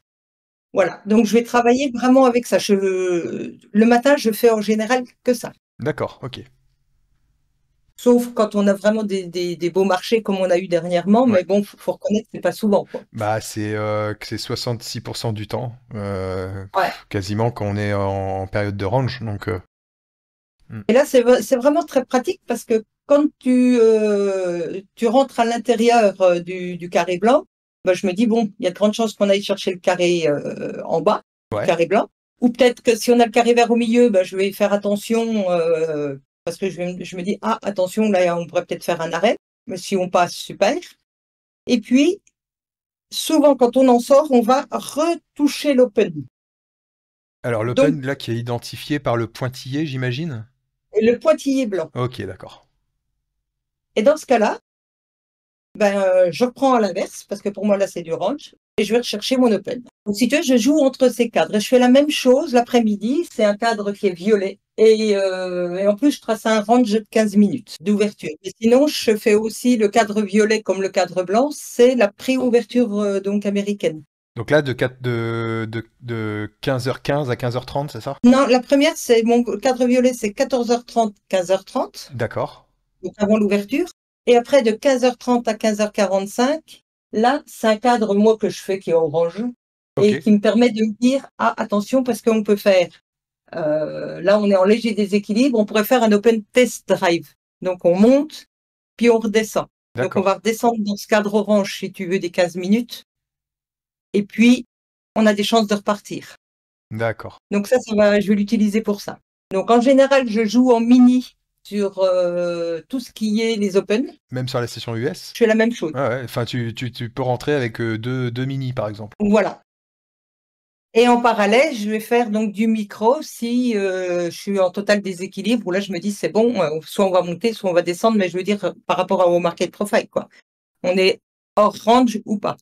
Voilà. Donc, je vais travailler vraiment avec ça. Le matin, je fais en général que ça. D'accord, ok. Sauf quand on a vraiment des beaux marchés comme on a eu dernièrement. Ouais. Mais bon, faut reconnaître que c'est pas souvent, quoi. Bah, c'est 66% du temps, Ouais. quasiment quand on est en période de range, donc... Et là, c'est vraiment très pratique parce que quand tu rentres à l'intérieur du carré blanc, je me dis, bon, il y a de grandes chances qu'on aille chercher le carré en bas, du ouais, carré blanc. Ou peut-être que si on a le carré vert au milieu, je vais faire attention parce que je me dis, ah, attention, là, on pourrait peut-être faire un arrêt. Mais si on passe, super. Et puis, souvent, quand on en sort, on va retoucher l'open. alors Donc, l'open, là, qui est identifié par le pointillé, j'imagine? le pointillé blanc. Ok, d'accord. Et dans ce cas-là, je reprends à l'inverse, parce que pour moi, là, c'est du range, et je vais rechercher mon open. Donc, si tu veux, je joue entre ces cadres. Et je fais la même chose l'après-midi. C'est un cadre qui est violet. Et en plus, je trace un range de 15 minutes d'ouverture. Et sinon, je fais aussi le cadre violet comme le cadre blanc. C'est la pré-ouverture donc américaine. Donc là, de 15h15 à 15h30, c'est ça? Non, la première, c'est mon cadre violet, c'est 14h30, 15h30, D'accord. donc avant l'ouverture. Et après, de 15h30 à 15h45, là, c'est un cadre, moi, que je fais qui est orange et Ok, qui me permet de me dire, ah, attention, parce qu'on peut faire, là, on est en léger déséquilibre, on pourrait faire un open test drive. Donc, on monte, puis on redescend. Donc, on va d'accord. redescendre dans ce cadre orange, si tu veux, des 15 minutes. Et puis, on a des chances de repartir. D'accord. Donc, je vais l'utiliser pour ça. Donc, en général, je joue en mini sur tout ce qui est les open. Même sur la session US? Je fais la même chose. Ouais, ouais. Enfin, tu peux rentrer avec deux mini, par exemple. Voilà. Et en parallèle, je vais faire donc du micro si je suis en total déséquilibre, où là je me dis c'est bon, soit on va monter, soit on va descendre, mais je veux dire par rapport au market profile, quoi. On est hors range ou pas.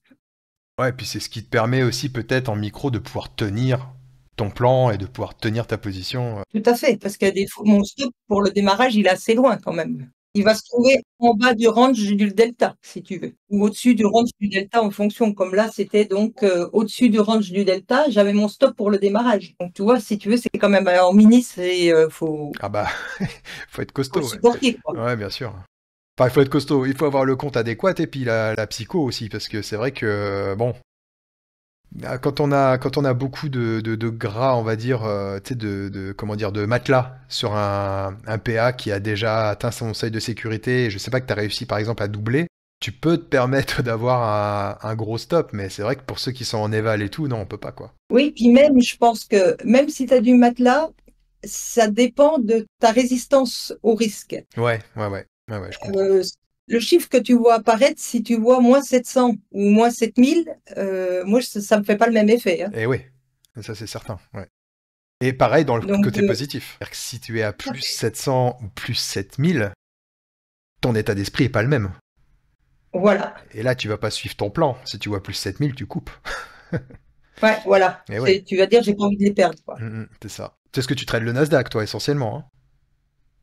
Ouais, et puis c'est ce qui te permet aussi peut-être en micro de pouvoir tenir ton plan et de pouvoir tenir ta position. Tout à fait, parce que mon stop pour le démarrage, il est assez loin quand même. Il va se trouver en bas du range du delta, si tu veux, ou au-dessus du range du delta en fonction. Comme là, c'était donc au-dessus du range du delta, j'avais mon stop pour le démarrage. Donc tu vois, si tu veux, c'est quand même en mini, c'est Ah bah, faut être faut le costaud, ouais. supporter, quoi. Ouais, bien sûr. Enfin, il faut être costaud, il faut avoir le compte adéquat et puis la psycho aussi, parce que c'est vrai que, bon, quand on a beaucoup de gras, on va dire, tu sais, comment dire, de matelas sur un PA qui a déjà atteint son seuil de sécurité, et je sais pas que tu as réussi par exemple à doubler, tu peux te permettre d'avoir un gros stop, mais c'est vrai que pour ceux qui sont en éval et tout, non, on peut pas, quoi. Oui, puis même, je pense que même si tu as du matelas, ça dépend de ta résistance au risque. Ouais, ouais, ouais, ouais, ouais, je comprends. Euh, le chiffre que tu vois apparaître, si tu vois moins 700 ou moins 7000, moi, ça me fait pas le même effet, hein. Et oui, ça c'est certain, ouais. Et pareil dans le Donc, côté positif. C'est-à-dire que si tu es à plus 700 ou plus 7000, ton état d'esprit est pas le même. voilà. Et là, tu vas pas suivre ton plan. Si tu vois plus 7000, tu coupes. Ouais, voilà. Et ouais, Tu vas dire, j'ai pas envie de les perdre, quoi. c'est ça. C'est ce que tu trades le Nasdaq, toi, essentiellement. Hein.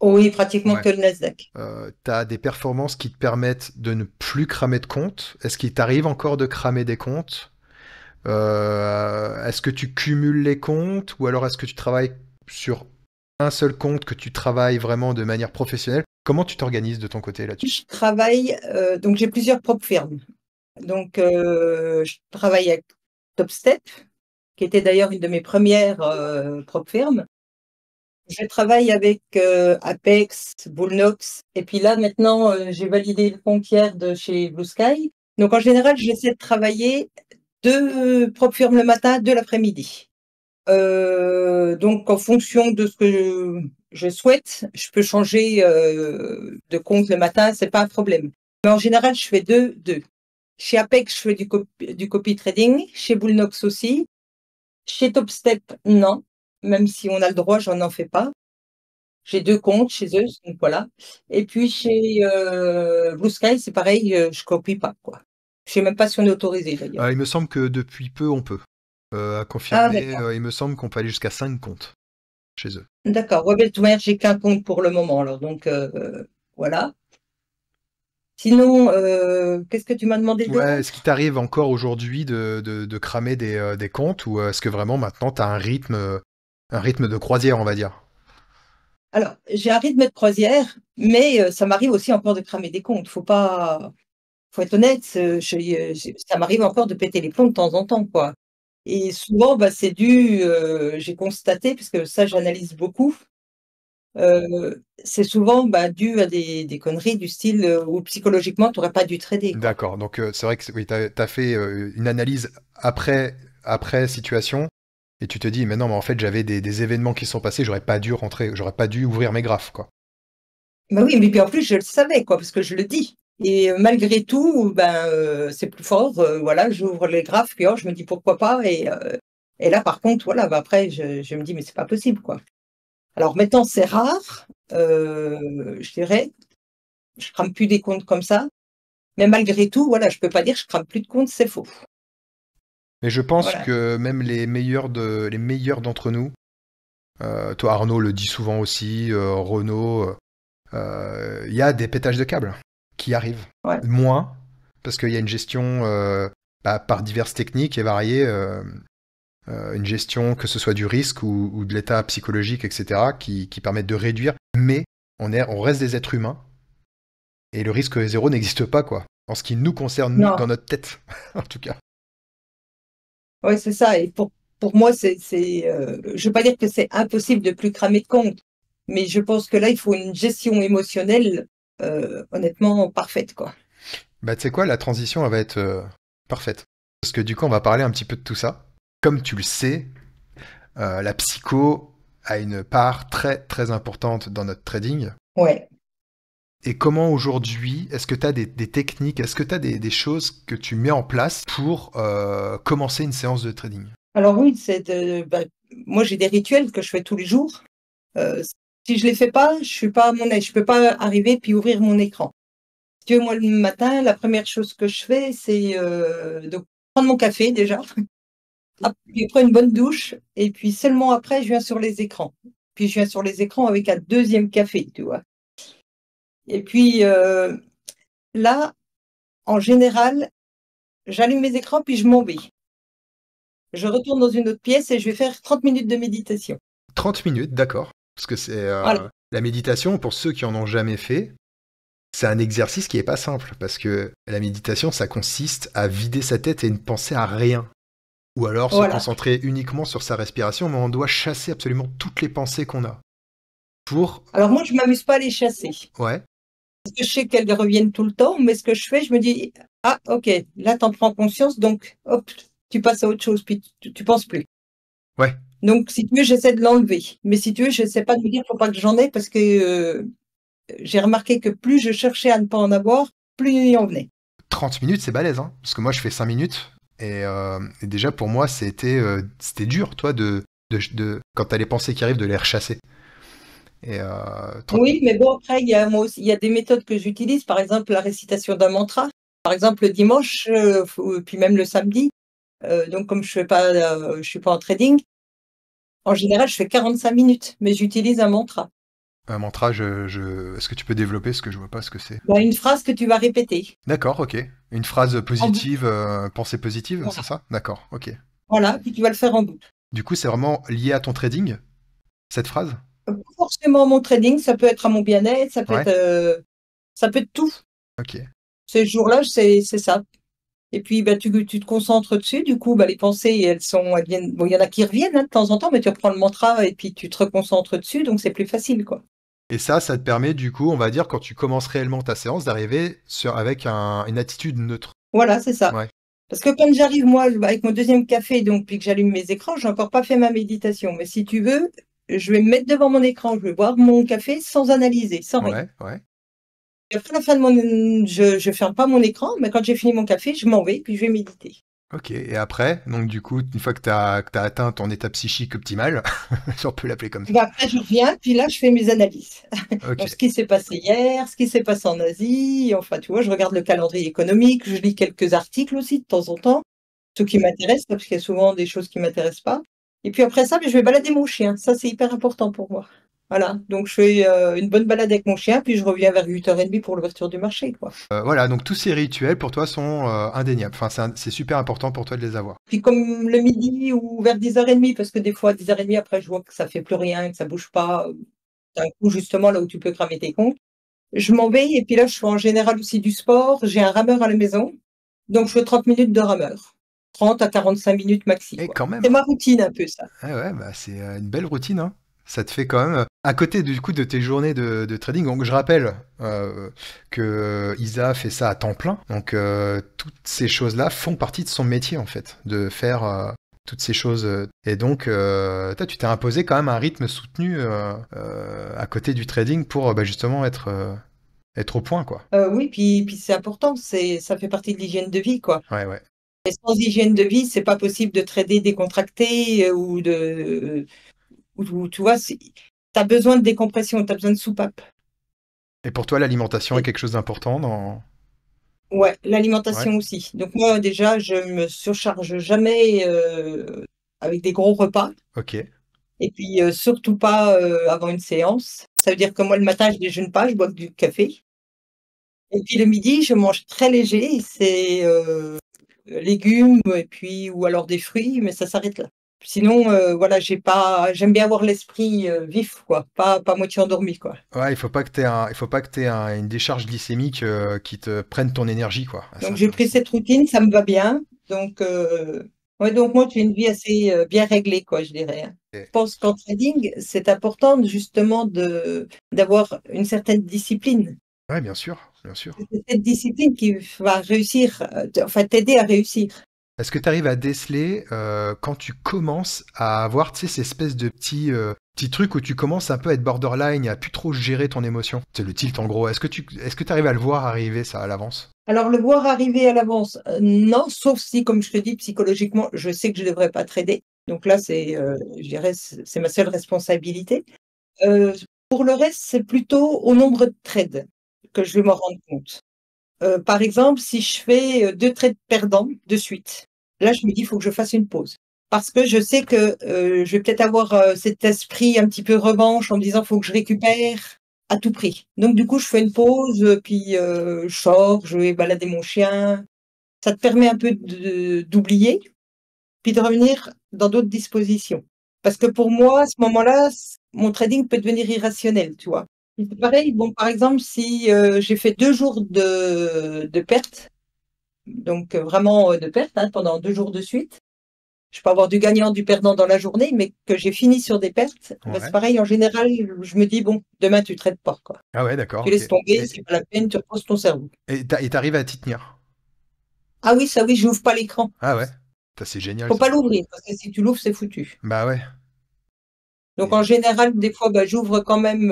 Oui, pratiquement Ouais. que le Nasdaq. T'as des performances qui te permettent de ne plus cramer de comptes. Est-ce qu'il t'arrive encore de cramer des comptes? Est-ce que tu cumules les comptes ou alors est-ce que tu travailles sur un seul compte que tu travailles vraiment de manière professionnelle? Comment tu t'organises de ton côté là-dessus? Je travaille, donc j'ai plusieurs propres firmes. Donc, je travaille avec Topstep, qui était d'ailleurs une de mes premières propres firmes. Je travaille avec Apex, Bullnox, et puis là maintenant j'ai validé le compte hier de chez Blue Sky. Donc en général, j'essaie de travailler 2 propres firmes le matin, 2 l'après-midi. Donc en fonction de ce que je souhaite, je peux changer de compte le matin, c'est pas un problème. Mais en général, je fais 2. Chez Apex, je fais du copy trading, chez Bullnox aussi. Chez Topstep, non. Même si on a le droit, j'en en fais pas. J'ai 2 comptes chez eux, donc voilà. Et puis chez Blue Sky, c'est pareil, je copie pas, quoi. Je sais même pas si on est autorisé d'ailleurs. Il me semble que depuis peu, on peut. À Ah confirmer, d'accord, il me semble qu'on peut aller jusqu'à 5 comptes chez eux. d'accord. Ouais, beh, de toute manière, j'ai qu'un compte pour le moment alors donc voilà. Sinon, qu'est-ce que tu m'as demandé Ouais, est-ce qu'il d'autre? t'arrive encore aujourd'hui de cramer des comptes ou est-ce que vraiment maintenant tu as un rythme de croisière, on va dire? Alors, j'ai un rythme de croisière, mais ça m'arrive aussi encore de cramer des comptes. Faut être honnête, ça m'arrive encore de péter les plombs de temps en temps, quoi. Et souvent, bah, c'est dû, j'ai constaté, parce que ça j'analyse beaucoup, c'est souvent, bah, dû à des conneries du style, où psychologiquement tu aurais pas dû trader, quoi. D'accord, donc c'est vrai que oui, tu as fait une analyse après situation et tu te dis, mais non, mais en fait, j'avais des événements qui sont passés, j'aurais pas dû rentrer, j'aurais pas dû ouvrir mes graphes, quoi. Bah, oui, mais puis en plus je le savais, quoi, parce que je le dis et malgré tout, ben, c'est plus fort, voilà, j'ouvre les graphes puis, oh, je me dis: «Pourquoi pas?» et là par contre, voilà, bah, après je me dis: «Mais c'est pas possible, quoi». Alors maintenant c'est rare, je dirais, je crame plus des comptes comme ça, mais malgré tout, voilà, je peux pas dire que je crame plus de comptes, c'est faux. Mais je pense Voilà. que même les meilleurs d'entre nous, toi Arnaud le dit souvent aussi, Renaud, il y a des pétages de câbles qui arrivent. Ouais. Moins, parce qu'il y a une gestion par diverses techniques et variées, une gestion que ce soit du risque ou de l'état psychologique, etc., qui permettent de réduire. Mais on reste des êtres humains et le risque zéro n'existe pas, quoi. En ce qui nous concerne, nous, Non, dans notre tête, en tout cas. ouais, c'est ça et pour moi, je veux pas dire que c'est impossible de plus cramer de comptes, mais je pense que là, il faut une gestion émotionnelle, honnêtement parfaite, quoi. Bah, tu sais quoi, la transition, elle va être parfaite. Parce que du coup, on va parler un petit peu de tout ça. Comme tu le sais, la psycho a une part très très importante dans notre trading. Ouais. Et comment aujourd'hui, est-ce que tu as des techniques, est-ce que tu as des choses que tu mets en place pour commencer une séance de trading? Alors oui, moi, j'ai des rituels que je fais tous les jours. Heu, si je les fais pas, je suis pas à mon aise. Je peux pas arriver puis ouvrir mon écran. Si tu veux, moi, le matin, la première chose que je fais, c'est, donc prendre mon café déjà, hop, puis prendre une bonne douche et puis seulement après, je viens sur les écrans. Puis je viens sur les écrans avec un deuxième café, tu vois? Et puis, là, en général, j'allume mes écrans puis je m'en vais. Je retourne dans une autre pièce et je vais faire 30 minutes de méditation. 30 minutes, d'accord. Parce que c'est Voilà. la méditation, pour ceux qui en ont jamais fait, c'est un exercice qui est pas simple parce que la méditation, ça consiste à vider sa tête et ne penser à rien. Ou alors se Voilà. concentrer uniquement sur sa respiration, mais on doit chasser absolument toutes les pensées qu'on a. Pour... Alors moi, je m'amuse pas à les chasser. Ouais, Parce que je sais qu'elles reviennent tout le temps, mais ce que je fais, je me dis, ah, ok, là, t'en prends conscience, donc, hop, tu passes à autre chose, puis tu penses plus. ouais. Donc, si tu veux, j'essaie de l'enlever. Mais si tu veux, je sais pas de me dire, faut pas que j'en ai, parce que j'ai remarqué que plus je cherchais à ne pas en avoir, plus il y en venait. 30 minutes, c'est balèze, hein. Parce que moi, je fais 5 minutes. Et déjà, pour moi, c'était dur, toi, quand t'as les pensées qui arrivent, de les rechasser. Et 30 Oui, mais bon, après, moi aussi, il y a des méthodes que j'utilise, par exemple, la récitation d'un mantra. Par exemple, le dimanche, puis même le samedi, donc comme je suis pas en trading, en général, je fais 45 minutes, mais j'utilise un mantra. un mantra, est-ce que tu peux développer ce que je vois pas ce que c'est? Bah, une phrase que tu vas répéter D'accord, ok. Une phrase en boucle. positive, pensée positive, c'est Voilà. ça? D'accord, ok. Voilà, puis tu vas le faire en boucle. Du coup, c'est vraiment lié à ton trading, cette phrase? Pas forcément mon trading, ça peut être à mon bien-être, Ouais, ça peut être tout. ok. Ces jours-là, c'est ça. Et puis, bah, tu te concentres dessus. Du coup, bah, les pensées, elles viennent. Bon, il y en a qui reviennent hein, de temps en temps, mais tu reprends le mantra et puis tu te reconcentres dessus, donc c'est plus facile, quoi. Et ça te permet, du coup, on va dire, quand tu commences réellement ta séance, d'arriver avec une attitude neutre. Voilà, c'est ça. Ouais. Parce que quand j'arrive, moi, avec mon deuxième café, donc, puis que j'allume mes écrans, j'ai encore pas fait ma méditation. Mais si tu veux, je vais me mettre devant mon écran, je vais boire mon café sans analyser, sans rien. Ouais, ouais. Et après la fin de je ferme pas mon écran, mais quand j'ai fini mon café, je m'en vais, puis je vais méditer. Ok. Et après, donc du coup, une fois que t'as atteint ton état psychique optimal, si on peut l'appeler comme Et ça. ben après, je reviens, puis là, je fais mes analyses. Ok. Donc, ce qui s'est passé hier, ce qui s'est passé en Asie, enfin, tu vois, je regarde le calendrier économique, je lis quelques articles aussi de temps en temps, ceux qui m'intéressent, parce qu'il y a souvent des choses qui m'intéressent pas. Et puis après ça, je vais balader mon chien. Ça, c'est hyper important pour moi. Voilà. Donc, je fais une bonne balade avec mon chien, puis je reviens vers 8h30 pour l'ouverture du marché, quoi. Voilà, donc tous ces rituels pour toi sont indéniables. Enfin, c'est super important pour toi de les avoir. Puis comme le midi ou vers 10h30, parce que des fois, à 10h30, après, je vois que ça fait plus rien, que ça bouge pas. D'un coup, justement, là où tu peux cramer tes comptes. Je m'en vais et puis là, je fais en général aussi du sport. J'ai un rameur à la maison, donc je fais 30 minutes de rameur. 30 à 45 minutes maxi, Et quoi. quand même. C'est ma routine un peu ça. Ah ouais, bah c'est une belle routine, hein. Ça te fait quand même, à côté du coup de tes journées de trading, donc je rappelle que Isa fait ça à temps plein, donc toutes ces choses-là font partie de son métier en fait, de faire toutes ces choses. Et donc, toi, tu t'es imposé quand même un rythme soutenu à côté du trading pour bah, justement être au point, quoi. Oui, puis c'est important, ça fait partie de l'hygiène de vie, quoi. Ouais, ouais. Et sans hygiène de vie, c'est pas possible de trader décontracté ou tu vois, tu as besoin de décompression, tu as besoin de soupape. Et pour toi, l'alimentation est Et quelque chose d'important dans... ouais, Ouais, l'alimentation aussi. Donc moi, déjà, je me surcharge jamais avec des gros repas. ok. Et puis, surtout pas, avant une séance. Ça veut dire que moi, le matin, je déjeune pas, je bois que du café. Et puis le midi, je mange très léger, c'est, légumes et puis ou alors des fruits, mais ça s'arrête là. Sinon, voilà, j'aime bien avoir l'esprit, vif quoi, pas moitié endormi quoi. Ouais, il faut pas que t'aies une décharge glycémique qui te prenne ton énergie, quoi. Ah, c'est Donc j'ai pris intéressant. cette routine, ça me va bien. Donc, ouais, donc moi, j'ai une vie assez, bien réglée quoi, je dirais, hein. Et- Je pense qu'en trading, c'est important justement d'avoir une certaine discipline. Ouais, bien sûr, bien sûr. C'est cette discipline qui va réussir, enfin t'aider à réussir. Est-ce que tu arrives à déceler quand tu commences à avoir, tu sais, ces espèces de petits trucs où tu commences un peu à être borderline, à plus trop gérer ton émotion? C'est le tilt en gros. Est-ce que tu arrives à le voir arriver ça à l'avance? Alors le voir arriver à l'avance, non, sauf si, comme je te dis, psychologiquement, je sais que je ne devrais pas trader. Donc là, je dirais, c'est ma seule responsabilité. Heu, pour le reste, c'est plutôt au nombre de trades que je vais m'en rendre compte. Par exemple, si je fais, 2 trades perdants de suite, là, je me dis: «Il faut que je fasse une pause». Parce que je sais que, je vais peut-être avoir, cet esprit un petit peu revanche en me disant: «Faut que je récupère à tout prix». Donc du coup, je fais une pause, puis, je sors, je vais balader mon chien. Ça te permet un peu d'oublier, puis de revenir dans d'autres dispositions. Parce que pour moi, à ce moment-là, mon trading peut devenir irrationnel, tu vois? C'est pareil, bon, par exemple, si j'ai fait 2 jours de perte, donc vraiment de perte hein, pendant 2 jours de suite, je peux avoir du gagnant, du perdant dans la journée, mais que j'ai fini sur des pertes, ben, c'est Ouais. pareil, en général, je me dis, bon, demain, tu traites pas, quoi. Ah ouais, d'accord, Tu ok. laisses tomber, c'est pas la peine, tu reposes ton cerveau. Et t'arrives à t'y tenir. Ah oui, ça oui, j'ouvre pas l'écran. Ah ouais, ça c'est génial Faut ça. pas l'ouvrir, parce que si tu l'ouvres, c'est foutu. Bah ouais. Donc en Et général, des fois, bah, j'ouvre quand même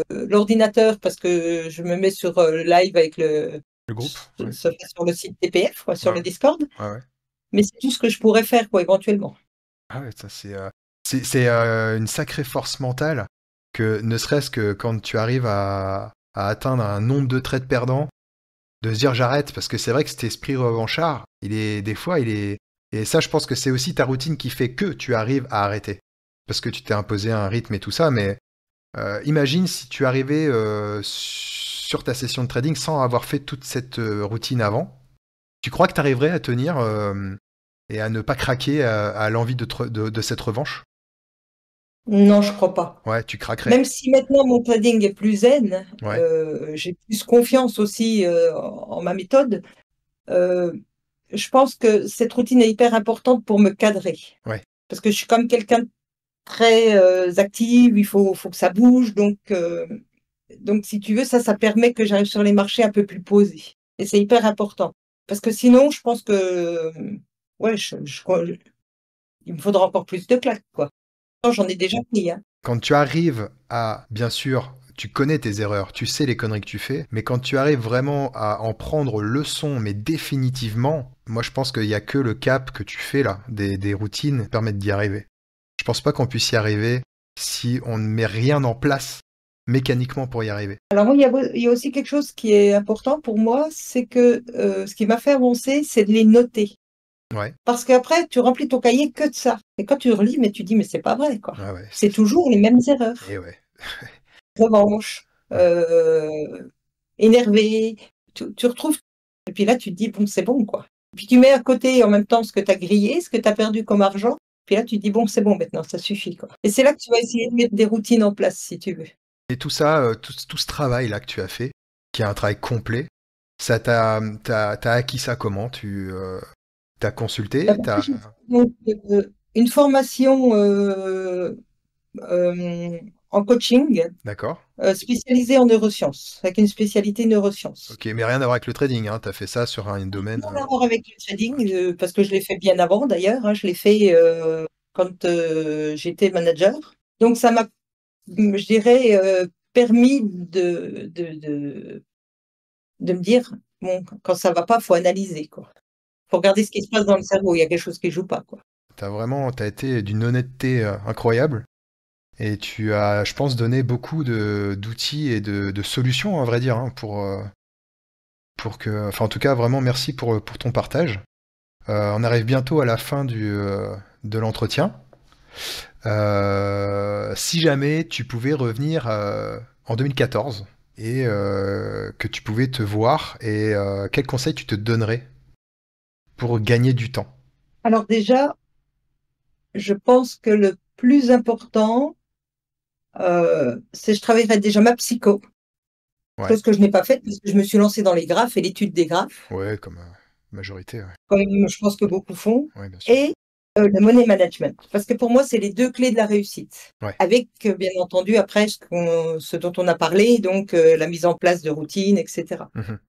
l'ordinateur parce que je me mets sur live avec le groupe, ouais. sur le site TPF, quoi, Ouais, sur le Discord. ouais, ouais. Mais c'est tout ce que je pourrais faire, quoi, éventuellement. Ah ouais, ça c'est une sacrée force mentale que ne serait-ce que quand tu arrives à atteindre un nombre de traits perdants, de se dire j'arrête, parce que c'est vrai que cet esprit revanchard, des fois, et ça je pense que c'est aussi ta routine qui fait que tu arrives à arrêter. Parce que tu t'es imposé un rythme et tout ça, mais imagine si tu arrivais sur ta session de trading sans avoir fait toute cette routine avant. Tu crois que tu arriverais à tenir et à ne pas craquer à l'envie de cette revanche? Non, je crois pas. Ouais, tu craquerais. Même si maintenant mon trading est plus zen, Ouais, j'ai plus confiance aussi en ma méthode. euh, je pense que cette routine est hyper importante pour me cadrer. ouais. Parce que je suis comme quelqu'un de très active, faut que ça bouge. Donc, si tu veux, ça permet que j'arrive sur les marchés un peu plus posé. Et c'est hyper important. Parce que sinon, je pense que, ouais, il me faudra encore plus de claques, quoi. Non, j'en ai déjà pris, hein. Quand tu arrives à, bien sûr, tu connais tes erreurs, tu sais les conneries que tu fais, mais quand tu arrives vraiment à en prendre leçon, mais définitivement, moi je pense qu'il n'y a que le cap que tu fais là, des routines, qui permettent d'y arriver. Je pense pas qu'on puisse y arriver si on ne met rien en place mécaniquement pour y arriver. Alors, moi, il y a aussi quelque chose qui est important pour moi, c'est que ce qui m'a fait avancer, c'est de les noter. Ouais, Parce qu'après, tu remplis ton cahier que de ça. Et quand tu relis, mais tu dis, mais c'est pas vrai, quoi. ouais, ouais, C'est toujours les mêmes erreurs. et ouais. Revanche, Ouais. énervé, tu retrouves. Et puis là, tu te dis, bon, c'est bon, quoi. Puis tu mets à côté en même temps ce que tu as grillé, ce que tu as perdu comme argent. Puis là, tu te dis, bon, c'est bon, maintenant, ça suffit, quoi. Et c'est là que tu vas essayer de mettre des routines en place, si tu veux. Et tout ça, tout ce travail-là que tu as fait, qui est un travail complet, ça t'as acquis ça comment? T'as consulté? D'abord, j'ai fait donc, une formation en coaching D'accord. spécialisée en neurosciences, avec une spécialité neurosciences. Ok, mais rien à voir avec le trading, hein. T'as fait ça sur un domaine. Rien à voir avec le trading, parce que je l'ai fait bien avant d'ailleurs, hein, je l'ai fait quand j'étais manager. Donc ça m'a, je dirais, permis de me dire, bon, quand ça va pas, faut analyser, quoi. Faut regarder ce qui se passe dans le cerveau, il y a quelque chose qui joue pas, quoi. T'as été d'une honnêteté incroyable. Et tu as, je pense, donné beaucoup d'outils et de solutions, à vrai dire, hein, pour que. Enfin, en tout cas, vraiment, merci pour ton partage. On arrive bientôt à la fin de l'entretien. Si jamais tu pouvais revenir en 2014 et que tu pouvais te voir, et quel conseil tu te donnerais pour gagner du temps? Alors déjà, je pense que le plus important, c'est je travaillerai déjà ma psycho, Ouais, chose que je n'ai pas faite parce que je me suis lancée dans les graphes et l'étude des graphes, ouais, comme majorité, ouais. comme je pense que beaucoup font, Ouais, bien sûr. et le money management. Parce que pour moi, c'est les deux clés de la réussite. Ouais. Avec, bien entendu, après, ce dont on a parlé, donc la mise en place de routines, etc. Mhm.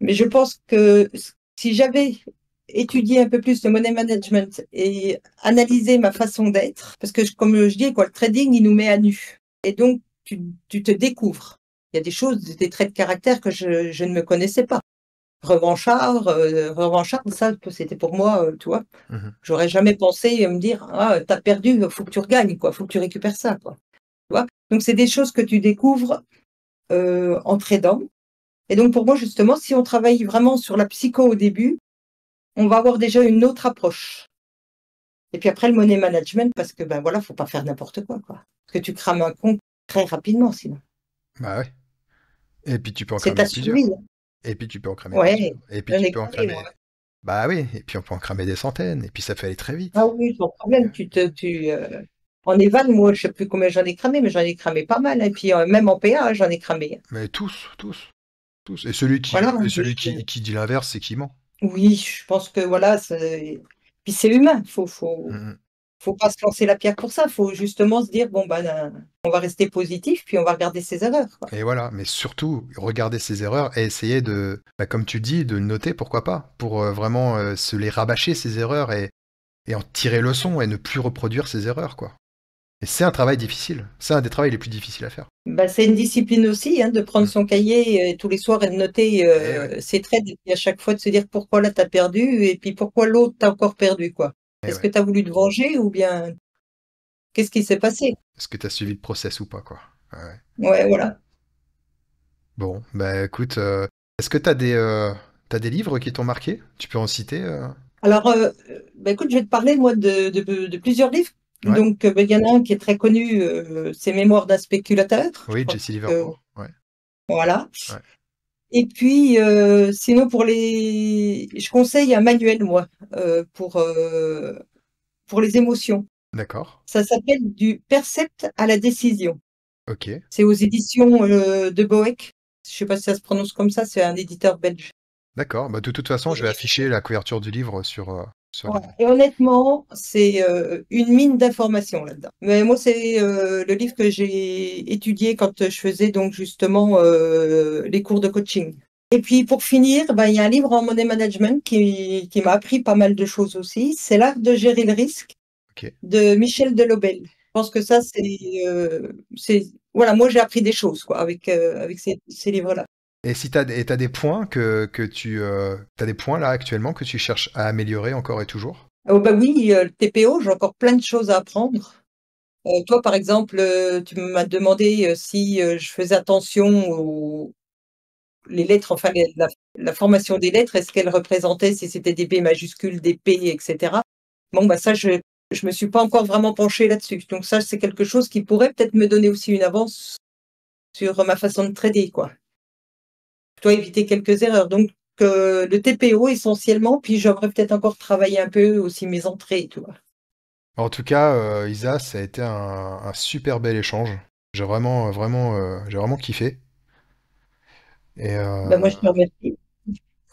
Mais je pense que si j'avais étudié un peu plus le money management et analysé ma façon d'être, parce que comme je dis, quoi, le trading, il nous met à nu. Et donc, tu te découvres. Il y a des choses, des traits de caractère que je ne me connaissais pas. Revanchard, ça, c'était pour moi, tu vois, Mhm. j'aurais jamais pensé me dire, ah, t'as perdu, faut que tu regagnes, quoi, faut que tu récupères ça, quoi. Tu vois. Donc, c'est des choses que tu découvres en tradant. Et donc, pour moi, justement, si on travaille vraiment sur la psycho au début, on va avoir déjà une autre approche. Et puis après, le money management, parce que, ben voilà, faut pas faire n'importe quoi, quoi. Parce que tu crames un compte très rapidement, sinon. Bah ouais. Et puis tu peux en C'est ta cramer survie, plusieurs. hein. Et puis tu peux en cramer plusieurs. Ouais, Et puis j'en tu ai peux en cramé, cramer. moi. Bah oui, et puis on peut en cramer des centaines. Et puis ça peut aller très vite. Ah oui, sans problème, En éval, moi, je sais plus combien j'en ai cramé, mais j'en ai cramé pas mal. Et puis même en PA, j'en ai cramé. Mais tous. Et Voilà. qui dit l'inverse, c'est qui ment. Oui, je pense que voilà, puis c'est humain. Mm. Faut pas se lancer la pierre pour ça. Faut justement se dire bon on va rester positif, puis on va regarder ses erreurs, quoi. Et voilà, mais surtout, regarder ses erreurs et essayer de, bah, comme tu dis, de noter, pourquoi pas, pour vraiment se les rabâcher, ces erreurs, et en tirer leçon et ne plus reproduire ces erreurs, quoi. Et c'est un travail difficile. C'est un des travaux les plus difficiles à faire. Bah, c'est une discipline aussi, hein, de prendre Mm. son cahier tous les soirs et de noter Et ouais, ses traits, et puis à chaque fois de se dire pourquoi là t'as perdu et puis pourquoi l'autre t'as encore perdu, quoi. et Est-ce que ouais. t'as voulu te venger ou bien qu'est-ce qui s'est passé? Est-ce que tu as suivi le process ou pas, quoi. Ouais. Ouais, voilà. Bon, bah écoute, est-ce que t'as des livres qui t'ont marqué? Tu peux en citer Alors, bah, écoute, je vais te parler moi de plusieurs livres. Ouais. Donc, bah, il y en a un qui est très connu, c'est Mémoires d'un spéculateur. Je Oui, crois Jesse que Livermore. Ouais. voilà. Ouais. Et puis, sinon je conseille un manuel moi pour les émotions. D'accord. Ça s'appelle Du percept à la décision. Ok. C'est aux éditions de Boeck. Je sais pas si ça se prononce comme ça, c'est un éditeur belge. D'accord. Bah, de toute façon, je vais afficher la couverture du livre sur Ouais. les... Et honnêtement, c'est une mine d'informations là-dedans. Mais moi, c'est le livre que j'ai étudié quand je faisais donc justement les cours de coaching. Et puis pour finir, ben, il y a un livre en money management qui m'a appris pas mal de choses aussi. C'est L'art de gérer le risque Ok. de Michel Delobel. Je pense que ça, voilà, moi j'ai appris des choses quoi avec ces livres-là. Et si t'as des points t'as des points là actuellement que tu cherches à améliorer encore et toujours? Oh, bah oui, le TPO, j'ai encore plein de choses à apprendre. Toi, par exemple, tu m'as demandé si je faisais attention aux les lettres, enfin la formation des lettres, est-ce qu'elles représentaient, si c'était des B majuscules, des P, etc. Bon, bah ça, je me suis pas encore vraiment penchée là-dessus. Donc ça, c'est quelque chose qui pourrait peut-être me donner aussi une avance sur ma façon de trader, quoi. Je dois éviter quelques erreurs. Donc le TPO essentiellement, puis j'aimerais peut-être encore travailler un peu aussi mes entrées, tu vois. En tout cas, Isa, ça a été un super bel échange. J'ai vraiment kiffé. Et Ben moi, je te remercie.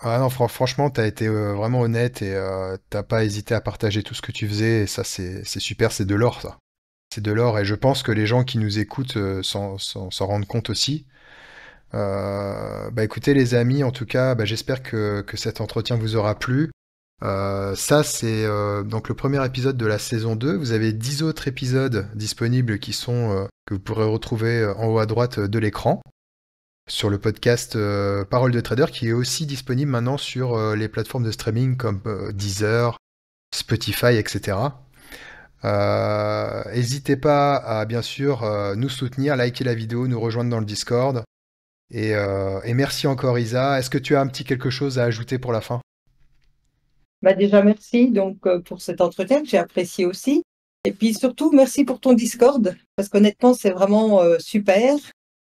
ah non, franchement, t'as été vraiment honnête et t'as pas hésité à partager tout ce que tu faisais. Et ça, c'est super, c'est de l'or, ça. C'est de l'or et je pense que les gens qui nous écoutent s'en rendent compte aussi. Bah écoutez les amis, en tout cas, bah, j'espère que cet entretien vous aura plu. Ça, c'est donc le premier épisode de la saison 2. Vous avez 10 autres épisodes disponibles que vous pourrez retrouver en haut à droite de l'écran sur le podcast Parole de Trader qui est aussi disponible maintenant sur les plateformes de streaming comme Deezer, Spotify, etc. N'hésitez pas à bien sûr nous soutenir, liker la vidéo, nous rejoindre dans le Discord. Et merci encore Isa. Est-ce que tu as un petit quelque chose à ajouter pour la fin? Bah déjà, merci donc pour cet entretien que j'ai apprécié aussi. Et puis surtout, merci pour ton Discord, parce qu'honnêtement, c'est vraiment super.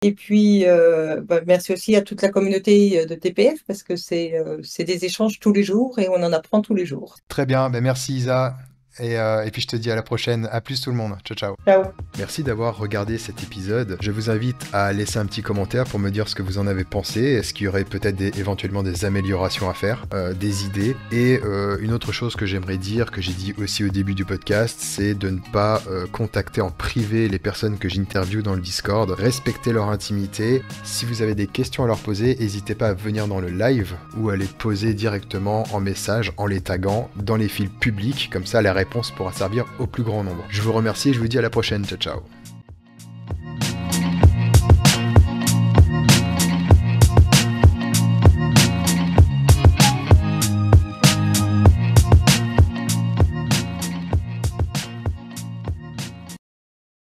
Et puis, bah, merci aussi à toute la communauté de TPF, parce que c'est des échanges tous les jours et on en apprend tous les jours. Très bien, ben merci Isa. Et puis je te dis à la prochaine. À plus tout le monde. Ciao ciao. Ciao. Merci d'avoir regardé cet épisode. Je vous invite à laisser un petit commentaire pour me dire ce que vous en avez pensé. Est-ce qu'il y aurait peut-être éventuellement des améliorations à faire, des idées. Et une autre chose que j'aimerais dire, que j'ai dit aussi au début du podcast, c'est de ne pas contacter en privé les personnes que j'interviewe dans le Discord. Respectez leur intimité. Si vous avez des questions à leur poser, n'hésitez pas à venir dans le live ou à les poser directement en message, en les taguant dans les fils publics. Comme ça, la réponse pourra servir au plus grand nombre. Je vous remercie et je vous dis à la prochaine. Ciao ciao.